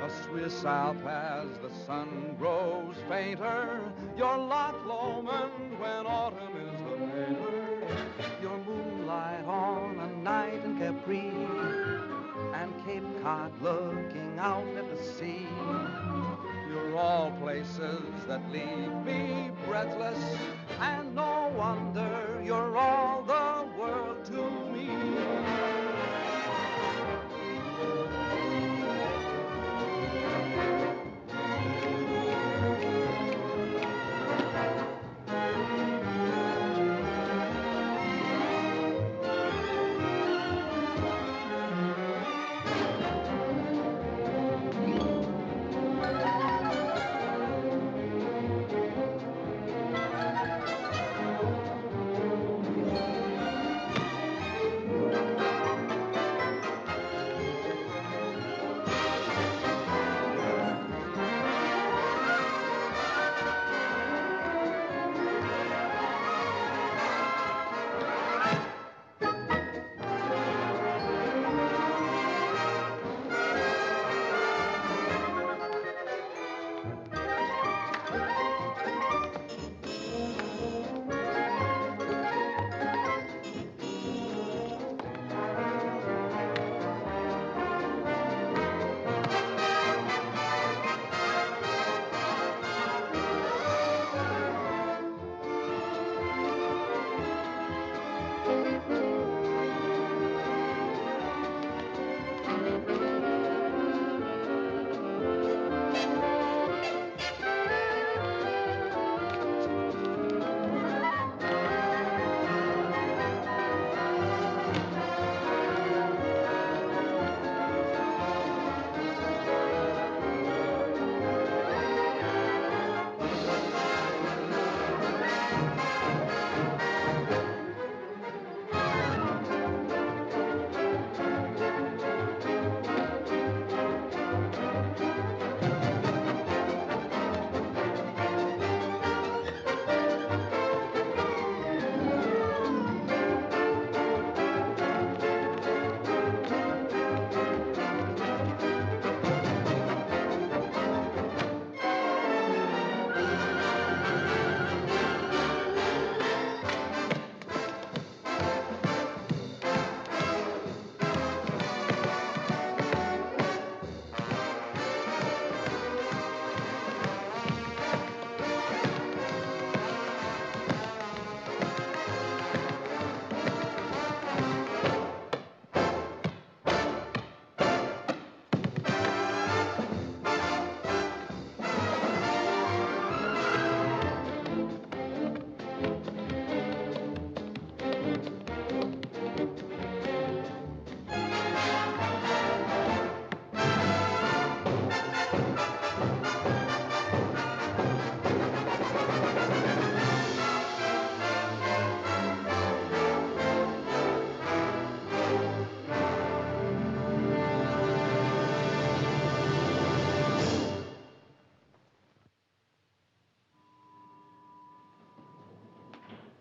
A Swiss Alp as the sun grows fainter. You're Loch Lomond when autumn is the mater. You're moonlight on a night in Capri, and Cape Cod looking out at the sea. You're all places that leave me breathless, and no wonder you're all the world to me.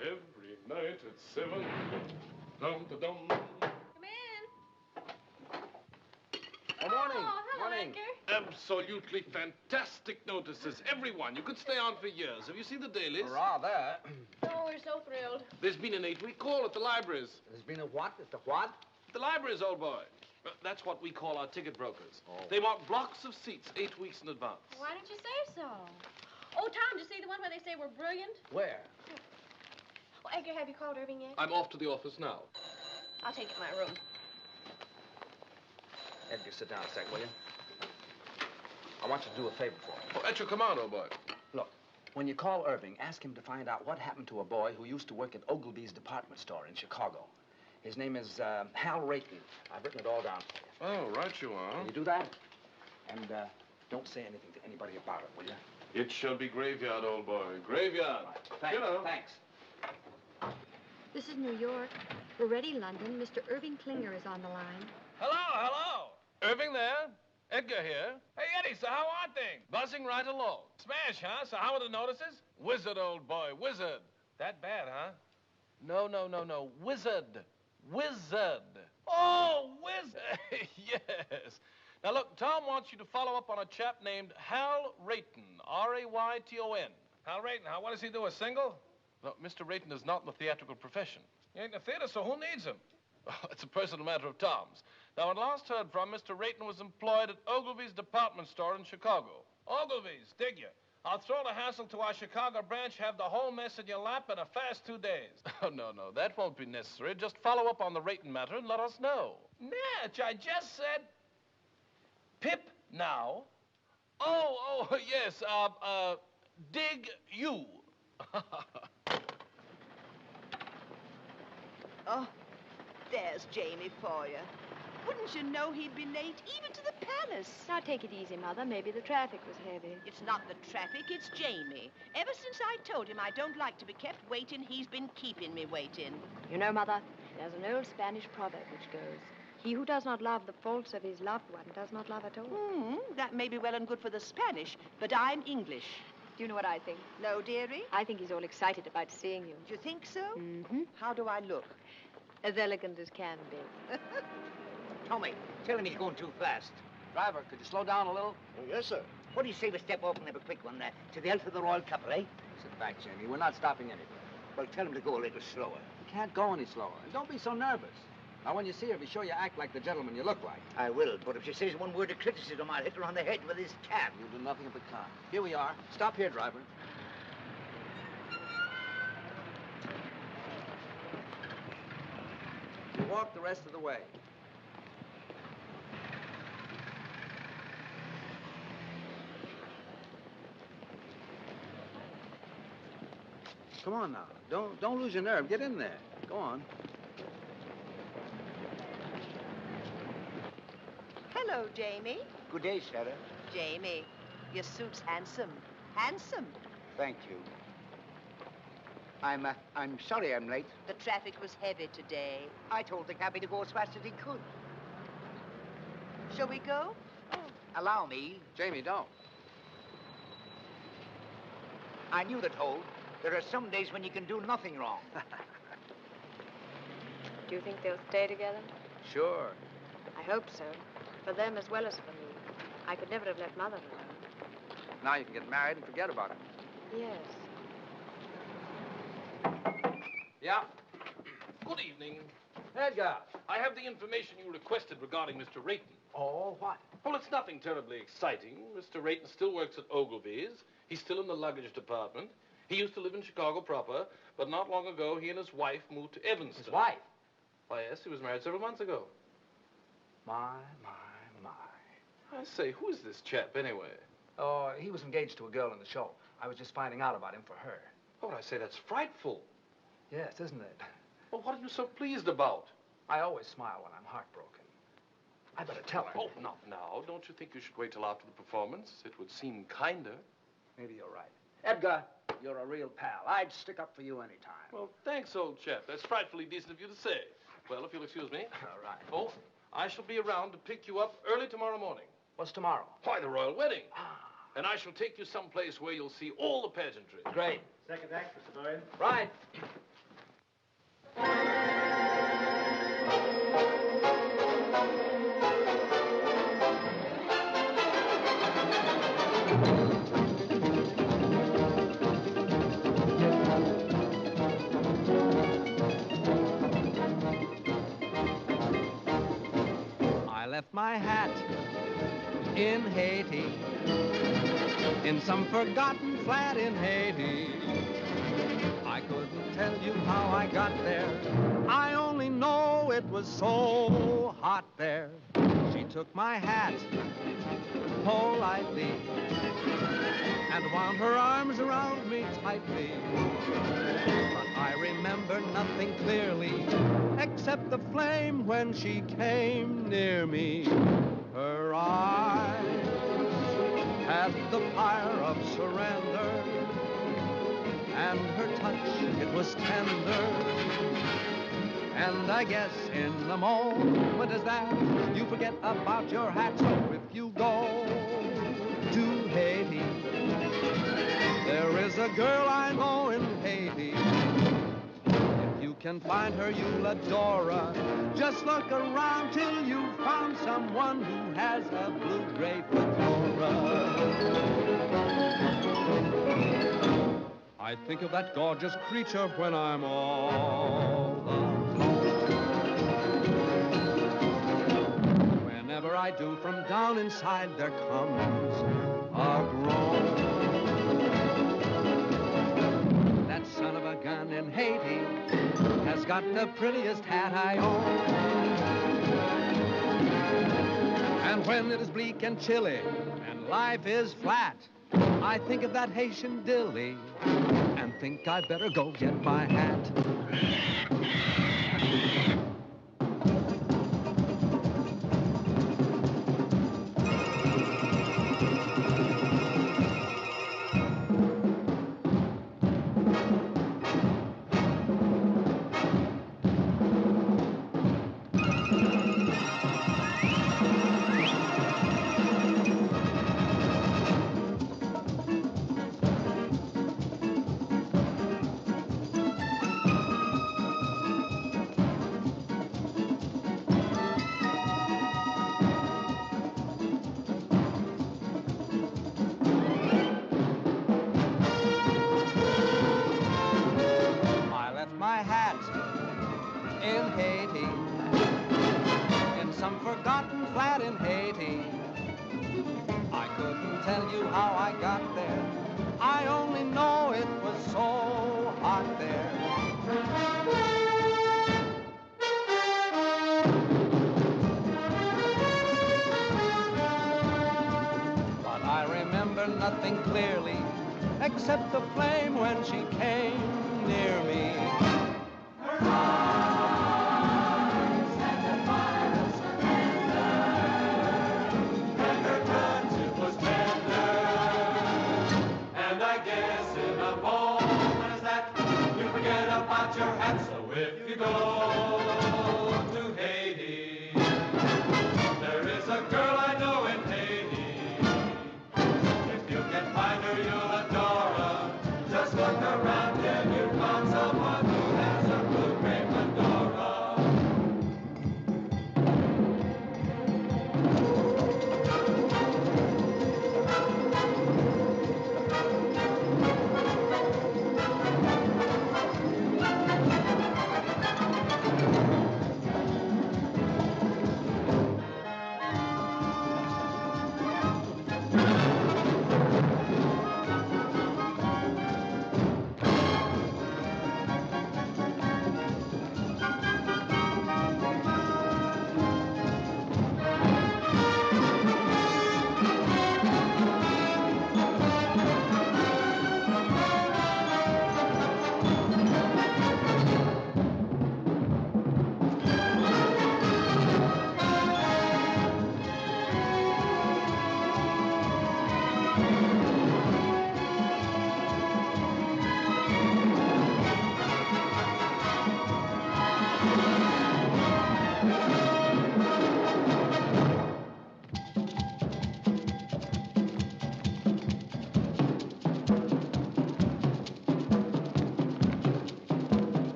Every night at 7. Dum-da-dum. Come in. Good morning. Oh, hello, Morning. Edgar. Absolutely fantastic notices. Everyone. You could stay on for years. Have you seen the dailies? Rather. Oh, we're so thrilled. There's been an 8-week call at the libraries. There's been a what? At the what? The libraries, old boy. That's what we call our ticket brokers. Oh. They want blocks of seats 8 weeks in advance. Why didn't you say so? Oh, Tom, did you see the one where they say we're brilliant? Where? Oh, Edgar, have you called Irving yet? I'm off to the office now. I'll take it to my room. Edgar, sit down a sec, will you? I want you to do a favor for me. Oh, at your command, old boy. Look, when you call Irving, ask him to find out what happened to a boy who used to work at Ogilvy's department store in Chicago. His name is Hal Rayton. I've written it all down for you. Oh, right you are. Can you do that? And don't say anything to anybody about it, will you? It shall be graveyard, old boy. Graveyard. Thanks. You know. Thanks. This is New York. We're ready, London. Mr. Irving Klinger is on the line. Hello. Irving there? Edgar here. Hey, Eddie, so how are things? Buzzing right along. Smash, huh? So how are the notices? Wizard, old boy, wizard. That bad, huh? No. Wizard. Oh, wizard. Yes. Now, look, Tom wants you to follow up on a chap named Hal Rayton, R-A-Y-T-O-N. Hal Rayton, what does he do, a single? No, Mr. Rayton is not in the theatrical profession. He ain't in the theater, so who needs him? Oh, it's a personal matter of Tom's. Now, when last heard from, Mr. Rayton was employed at Ogilvy's department store in Chicago. Ogilvy's, dig you? I'll throw the hassle to our Chicago branch, have the whole mess in your lap in a fast 2 days. Oh, no, that won't be necessary. Just follow up on the Rayton matter and let us know. Natch, I just said... Pip now. Oh, yes, dig you. Oh, there's Jamie for you. Wouldn't you know he'd be late, even to the palace? Now, take it easy, Mother. Maybe the traffic was heavy. It's not the traffic, it's Jamie. Ever since I told him I don't like to be kept waiting, he's been keeping me waiting. You know, Mother, there's an old Spanish proverb which goes, he who does not love the faults of his loved one does not love at all. That may be well and good for the Spanish, but I'm English. Do you know what I think? No, dearie? I think he's all excited about seeing you. Do you think so? Mm-hmm. How do I look? As elegant as can be. Tommy, tell him he's going too fast. Driver, could you slow down a little? Oh, yes, sir. What do you say we step off and have a quick one to the health of the royal couple, eh? Sit back, Jamie. We're not stopping anywhere. Well, tell him to go a little slower. You can't go any slower. And don't be so nervous. Now, when you see her, be sure you act like the gentleman you look like. I will, but if she says one word of criticism, I'll hit her on the head with this cab. You'll do nothing of the kind. Here we are. Stop here, driver. You walk the rest of the way. Come on now. Don't lose your nerve. Get in there. Go on. Hello, Jamie. Good day, Sarah. Jamie, your suit's handsome. Handsome. Thank you. I'm sorry I'm late. The traffic was heavy today. I told the cabby to go as fast as he could. Shall we go? Allow me. Jamie, don't. I knew that, Holt. There are some days when you can do nothing wrong. Do you think they'll stay together? Sure. I hope so. For them as well as for me. I could never have left Mother alone. Now you can get married and forget about it. Yes. Yeah? Good evening. Edgar. I have the information you requested regarding Mr. Rayton. Oh, what? Well, it's nothing terribly exciting. Mr. Rayton still works at Ogilvy's. He's still in the luggage department. He used to live in Chicago proper, but not long ago, he and his wife moved to Evanston. His wife? Why, yes, he was married several months ago. My. I say, who is this chap, anyway? Oh, he was engaged to a girl in the show. I was just finding out about him for her. Oh, I say, that's frightful. Yes, isn't it? Well, what are you so pleased about? I always smile when I'm heartbroken. I better tell her. Oh, not now. Don't you think you should wait till after the performance? It would seem kinder. Maybe you're right. Edgar, you're a real pal. I'd stick up for you any time. Well, thanks, old chap. That's frightfully decent of you to say. Well, if you'll excuse me. All right. Oh, I shall be around to pick you up early tomorrow morning. What's tomorrow? Why, the royal wedding. And I shall take you someplace where you'll see all the pageantry. Great. Second act, Mr. Boyd. Right. I left my hat in Haiti, in some forgotten flat in Haiti. I couldn't tell you how I got there. I only know it was so hot there. She took my hat politely and wound her arms around me tightly. But I remember nothing clearly except the flame when she came near me. Her eyes had the fire of surrender, and her touch, it was tender. And I guess in the moment as that, you forget about your hat. So if you go to Haiti, there is a girl I know in Haiti. If you can find her, you'll adore her. Just look around till you found someone who has a blue-gray fedora. I think of that gorgeous creature when I'm all alone. Whenever I do, from down inside there comes a groan. That son of a gun in Haiti has got the prettiest hat I own. And when it is bleak and chilly and life is flat, I think of that Haitian dilly and think I'd better go get my hat. My hat in Haiti, in some forgotten flat in Haiti. I couldn't tell you how I got there. I only know it was so hot there. But I remember nothing clearly except the flame when she came near me. Her eyes had the fire of surrender, and her touch, it was tender. And I guess in a moment as that, you forget about your hat. So if you go to Haiti, there is a girl I know in Haiti. If you can find her, you'll adore her. Just look around till you found someone who has a blue-gray fedora.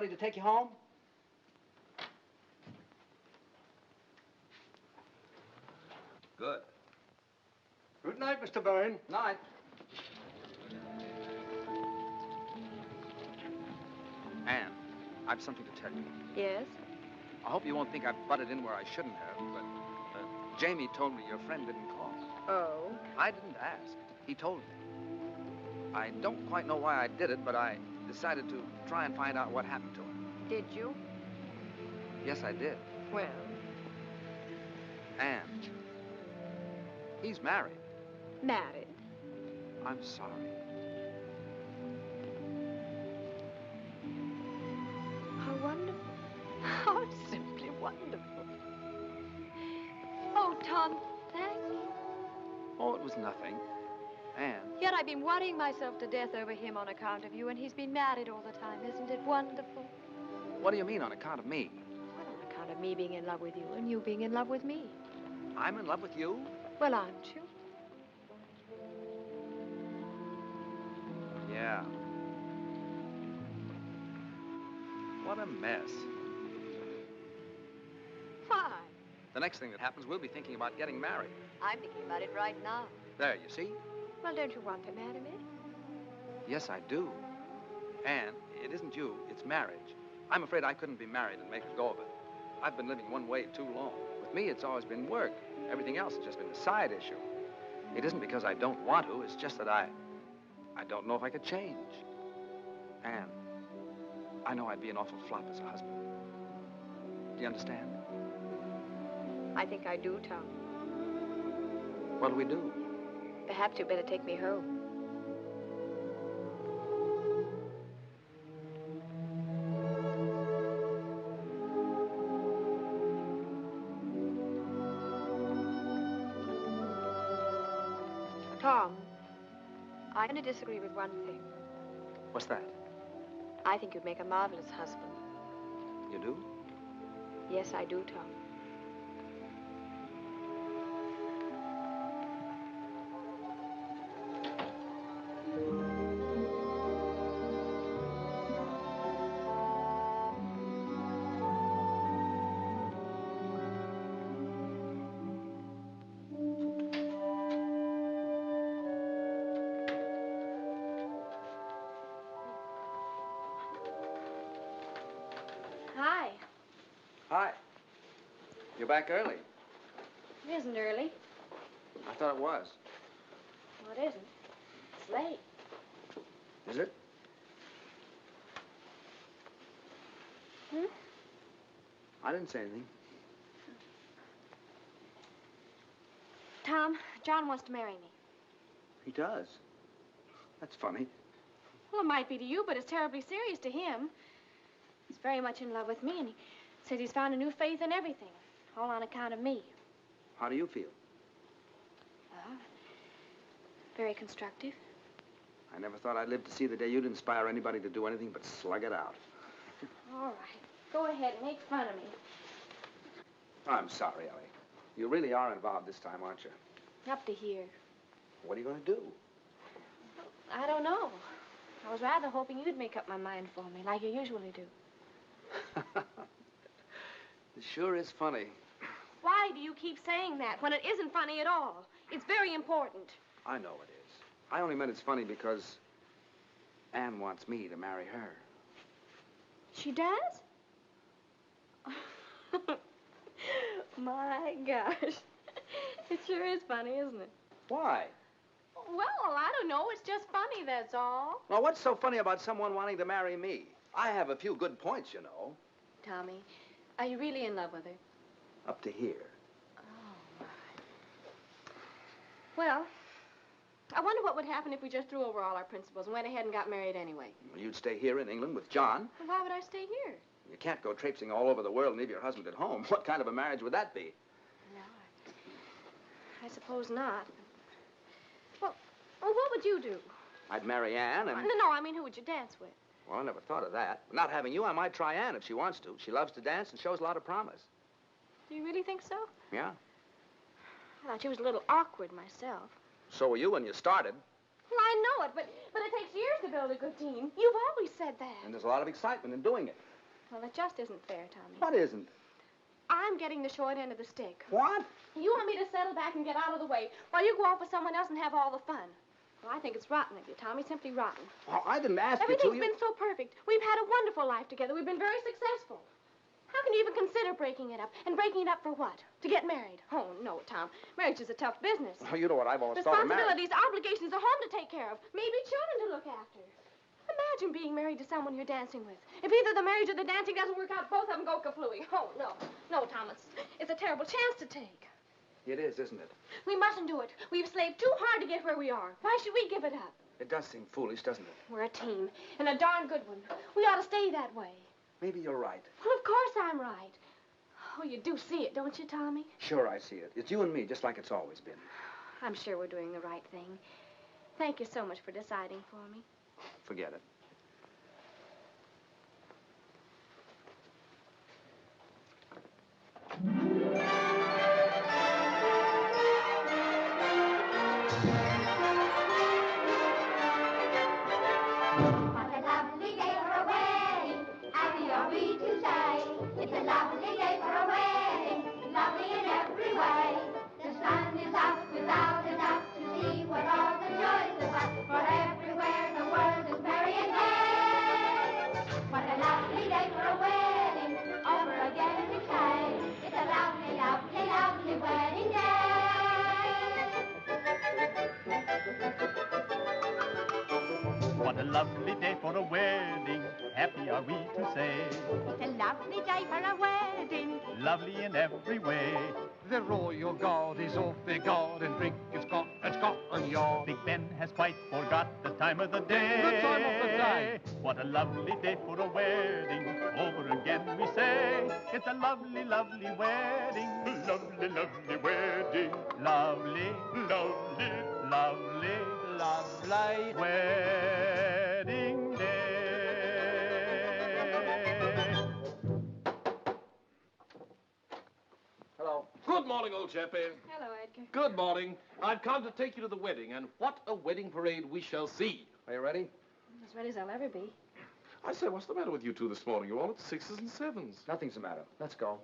somebody to take you home? Good. Good night, Mr. Byrne. Night. Anne, I've something to tell you. Yes? I hope you won't think I've butted in where I shouldn't have, but Jamie told me your friend didn't call. Oh? I didn't ask. He told me. I don't quite know why I did it, but I decided to try and find out what happened to him. Did you? Yes, I did. Well? Anne, he's married. Married? I'm sorry. How wonderful. How simply wonderful. Oh, Tom, thank you. Oh, it was nothing. Anne. Yet I've been worrying myself to death over him on account of you, and he's been married all the time. Isn't it wonderful? What do you mean, on account of me? Well, on account of me being in love with you and you being in love with me. I'm in love with you? Well, aren't you? Yeah. What a mess. Why? The next thing that happens, we'll be thinking about getting married. I'm thinking about it right now. There, you see? Well, don't you want to marry me? Yes, I do. Anne, it isn't you, it's marriage. I'm afraid I couldn't be married and make a go of it. I've been living one way too long. With me, it's always been work. Everything else has just been a side issue. It isn't because I don't want to, it's just that I don't know if I could change. Anne, I know I'd be an awful flop as a husband. Do you understand? I think I do, Tom. What'll we do? Perhaps you'd better take me home. Tom, I only disagree with one thing. What's that? I think you'd make a marvelous husband. You do? Yes, I do, Tom. Hi. Hi. You're back early. It isn't early. I thought it was. Well, it isn't. It's late. Is it? Hmm? I didn't say anything. Tom, John wants to marry me. He does. That's funny. Well, it might be to you, but it's terribly serious to him. He's very much in love with me, and he says he's found a new faith in everything, all on account of me. How do you feel? Well, very constructive. I never thought I'd live to see the day you'd inspire anybody to do anything but slug it out. All right. Go ahead and make fun of me. I'm sorry, Ellie. You really are involved this time, aren't you? Up to here. What are you going to do? I don't know. I was rather hoping you'd make up my mind for me, like you usually do. It sure is funny. Why do you keep saying that when it isn't funny at all? It's very important. I know it is. I only meant it's funny because Anne wants me to marry her. She does? My gosh. It sure is funny, isn't it? Why? Well, I don't know. It's just funny, that's all. Well, what's so funny about someone wanting to marry me? I have a few good points, you know. Tommy, are you really in love with her? Up to here. Oh, my. Well, I wonder what would happen if we just threw over all our principles and went ahead and got married anyway. Well, you'd stay here in England with John. Well, why would I stay here? You can't go traipsing all over the world and leave your husband at home. What kind of a marriage would that be? No, I suppose not. Well, what would you do? I'd marry Anne and... No, I mean, who would you dance with? Well, I never thought of that. Not having you, I might try Anne if she wants to. She loves to dance and shows a lot of promise. Do you really think so? Yeah. I thought she was a little awkward myself. So were you when you started. Well, I know it, but it takes years to build a good team. You've always said that. And there's a lot of excitement in doing it. Well, it just isn't fair, Tommy. What isn't? I'm getting the short end of the stick. What? You want me to settle back and get out of the way while you go off with someone else and have all the fun. Well, I think it's rotten of you, Tommy. Simply rotten. Well, I didn't ask you to. Everything's been so perfect. We've had a wonderful life together. We've been very successful. How can you even consider breaking it up? And breaking it up for what? To get married? Oh, no, Tom. Marriage is a tough business. Oh, you know what I've always thought of marriage. Responsibilities, obligations, a home to take care of, maybe children to look after. Imagine being married to someone you're dancing with. If either the marriage or the dancing doesn't work out, both of them go kaflooey. Oh, no. No, Thomas. It's a terrible chance to take. It is, isn't it? We mustn't do it. We've slaved too hard to get where we are. Why should we give it up? It does seem foolish, doesn't it? We're a team, and a darn good one. We ought to stay that way. Maybe you're right. Well, of course I'm right. Oh, you do see it, don't you, Tommy? Sure, I see it. It's you and me, just like it's always been. I'm sure we're doing the right thing. Thank you so much for deciding for me. Forget it. What a lovely day for a wedding, happy are we to say. It's a lovely day for a wedding, lovely in every way. The sun is out without a doubt to see what all the joys about. For everywhere the world is merry and gay. What a lovely day for a wedding, over again we say. It's a lovely, lovely, lovely wedding day. What a lovely day for a wedding, happy are we to say. It's a lovely day for a wedding, Lovely in every way. The royal guard is off their guard and drink is got at Scotland Yard. Big Ben has quite forgot the time of the day. The time of the day. What a lovely day for a wedding, over again we say. It's a lovely, lovely wedding. Lovely, lovely wedding. Lovely, lovely, lovely, lovely wedding day. Hello. Good morning, old chappie. Hello, Edgar. Good morning. I've come to take you to the wedding, and what a wedding parade we shall see. Are you ready? As ready as I'll ever be. I say, what's the matter with you two this morning? You're all at 6s and 7s. Nothing's the matter. Let's go.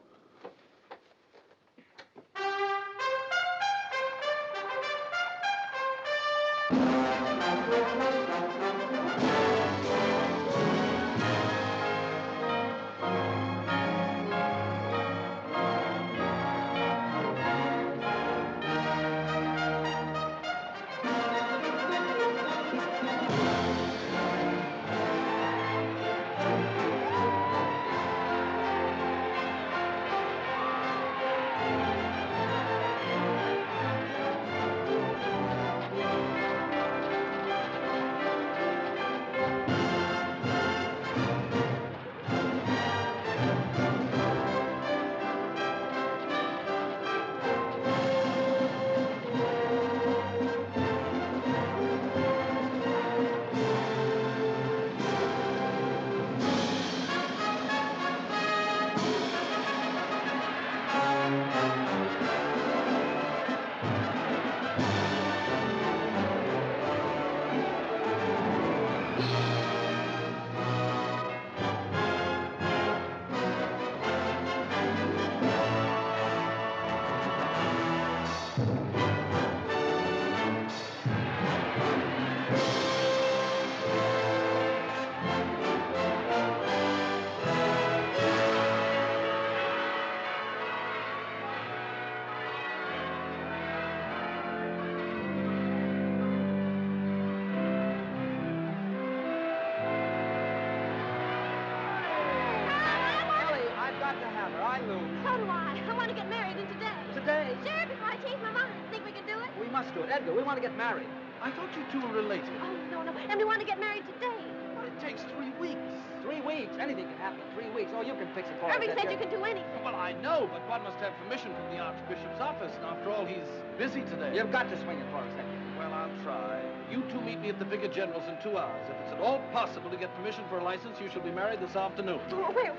So do I. I want to get married in today. Today? Sure, before I change my mind. Think we can do it? We must do it. Edgar, we want to get married. I thought you two were related. Oh, no, no. And we want to get married today. But it takes 3 weeks. 3 weeks. Anything can happen in 3 weeks. Oh, you can fix it for us, Irving said Edgar. you can do anything. Well, I know, but one must have permission from the Archbishop's office. And after all, he's busy today. You've got to swing it for us, Edgar. Well, I'll try. You two meet me at the Vicar General's in 2 hours. If it's at all possible to get permission for a license, you shall be married this afternoon. Oh, where?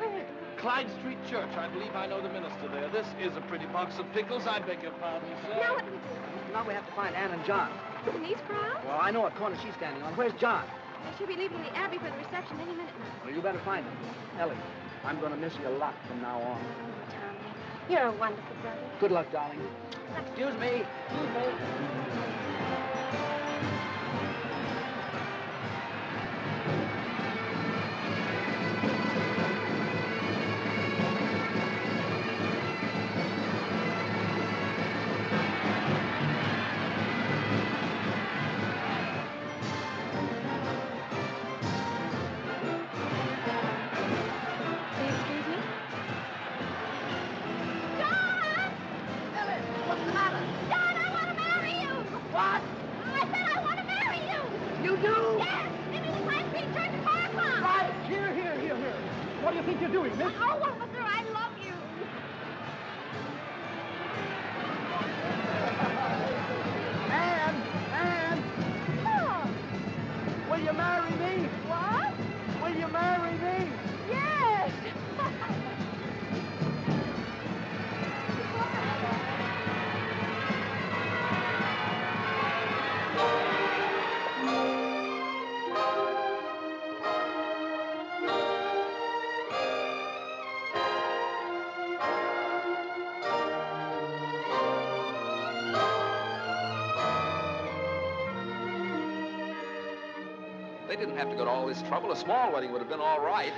Clyde Street Church. I believe I know the minister there. This is a pretty box of pickles. I beg your pardon, sir. Now what do we do? Now we have to find Ann and John. In these crowds? Well, I know what corner she's standing on. Where's John? They should be leaving the Abbey for the reception any minute now. Well, you better find him. Ellie, I'm going to miss you a lot from now on. Tommy, you're a wonderful brother. Good luck, darling. Excuse me. Excuse me. Excuse me? What's the matter? John, I want to marry you! What? I said I want to marry you! You do? Yes! Give me the time to return to Parkland! Right. Here. What do you think you're doing, miss? Oh, officer, I love you! Anne! Oh, Will you marry me? what? Will you marry me? Yes! They didn't have to go to all this trouble. A small wedding would have been all right.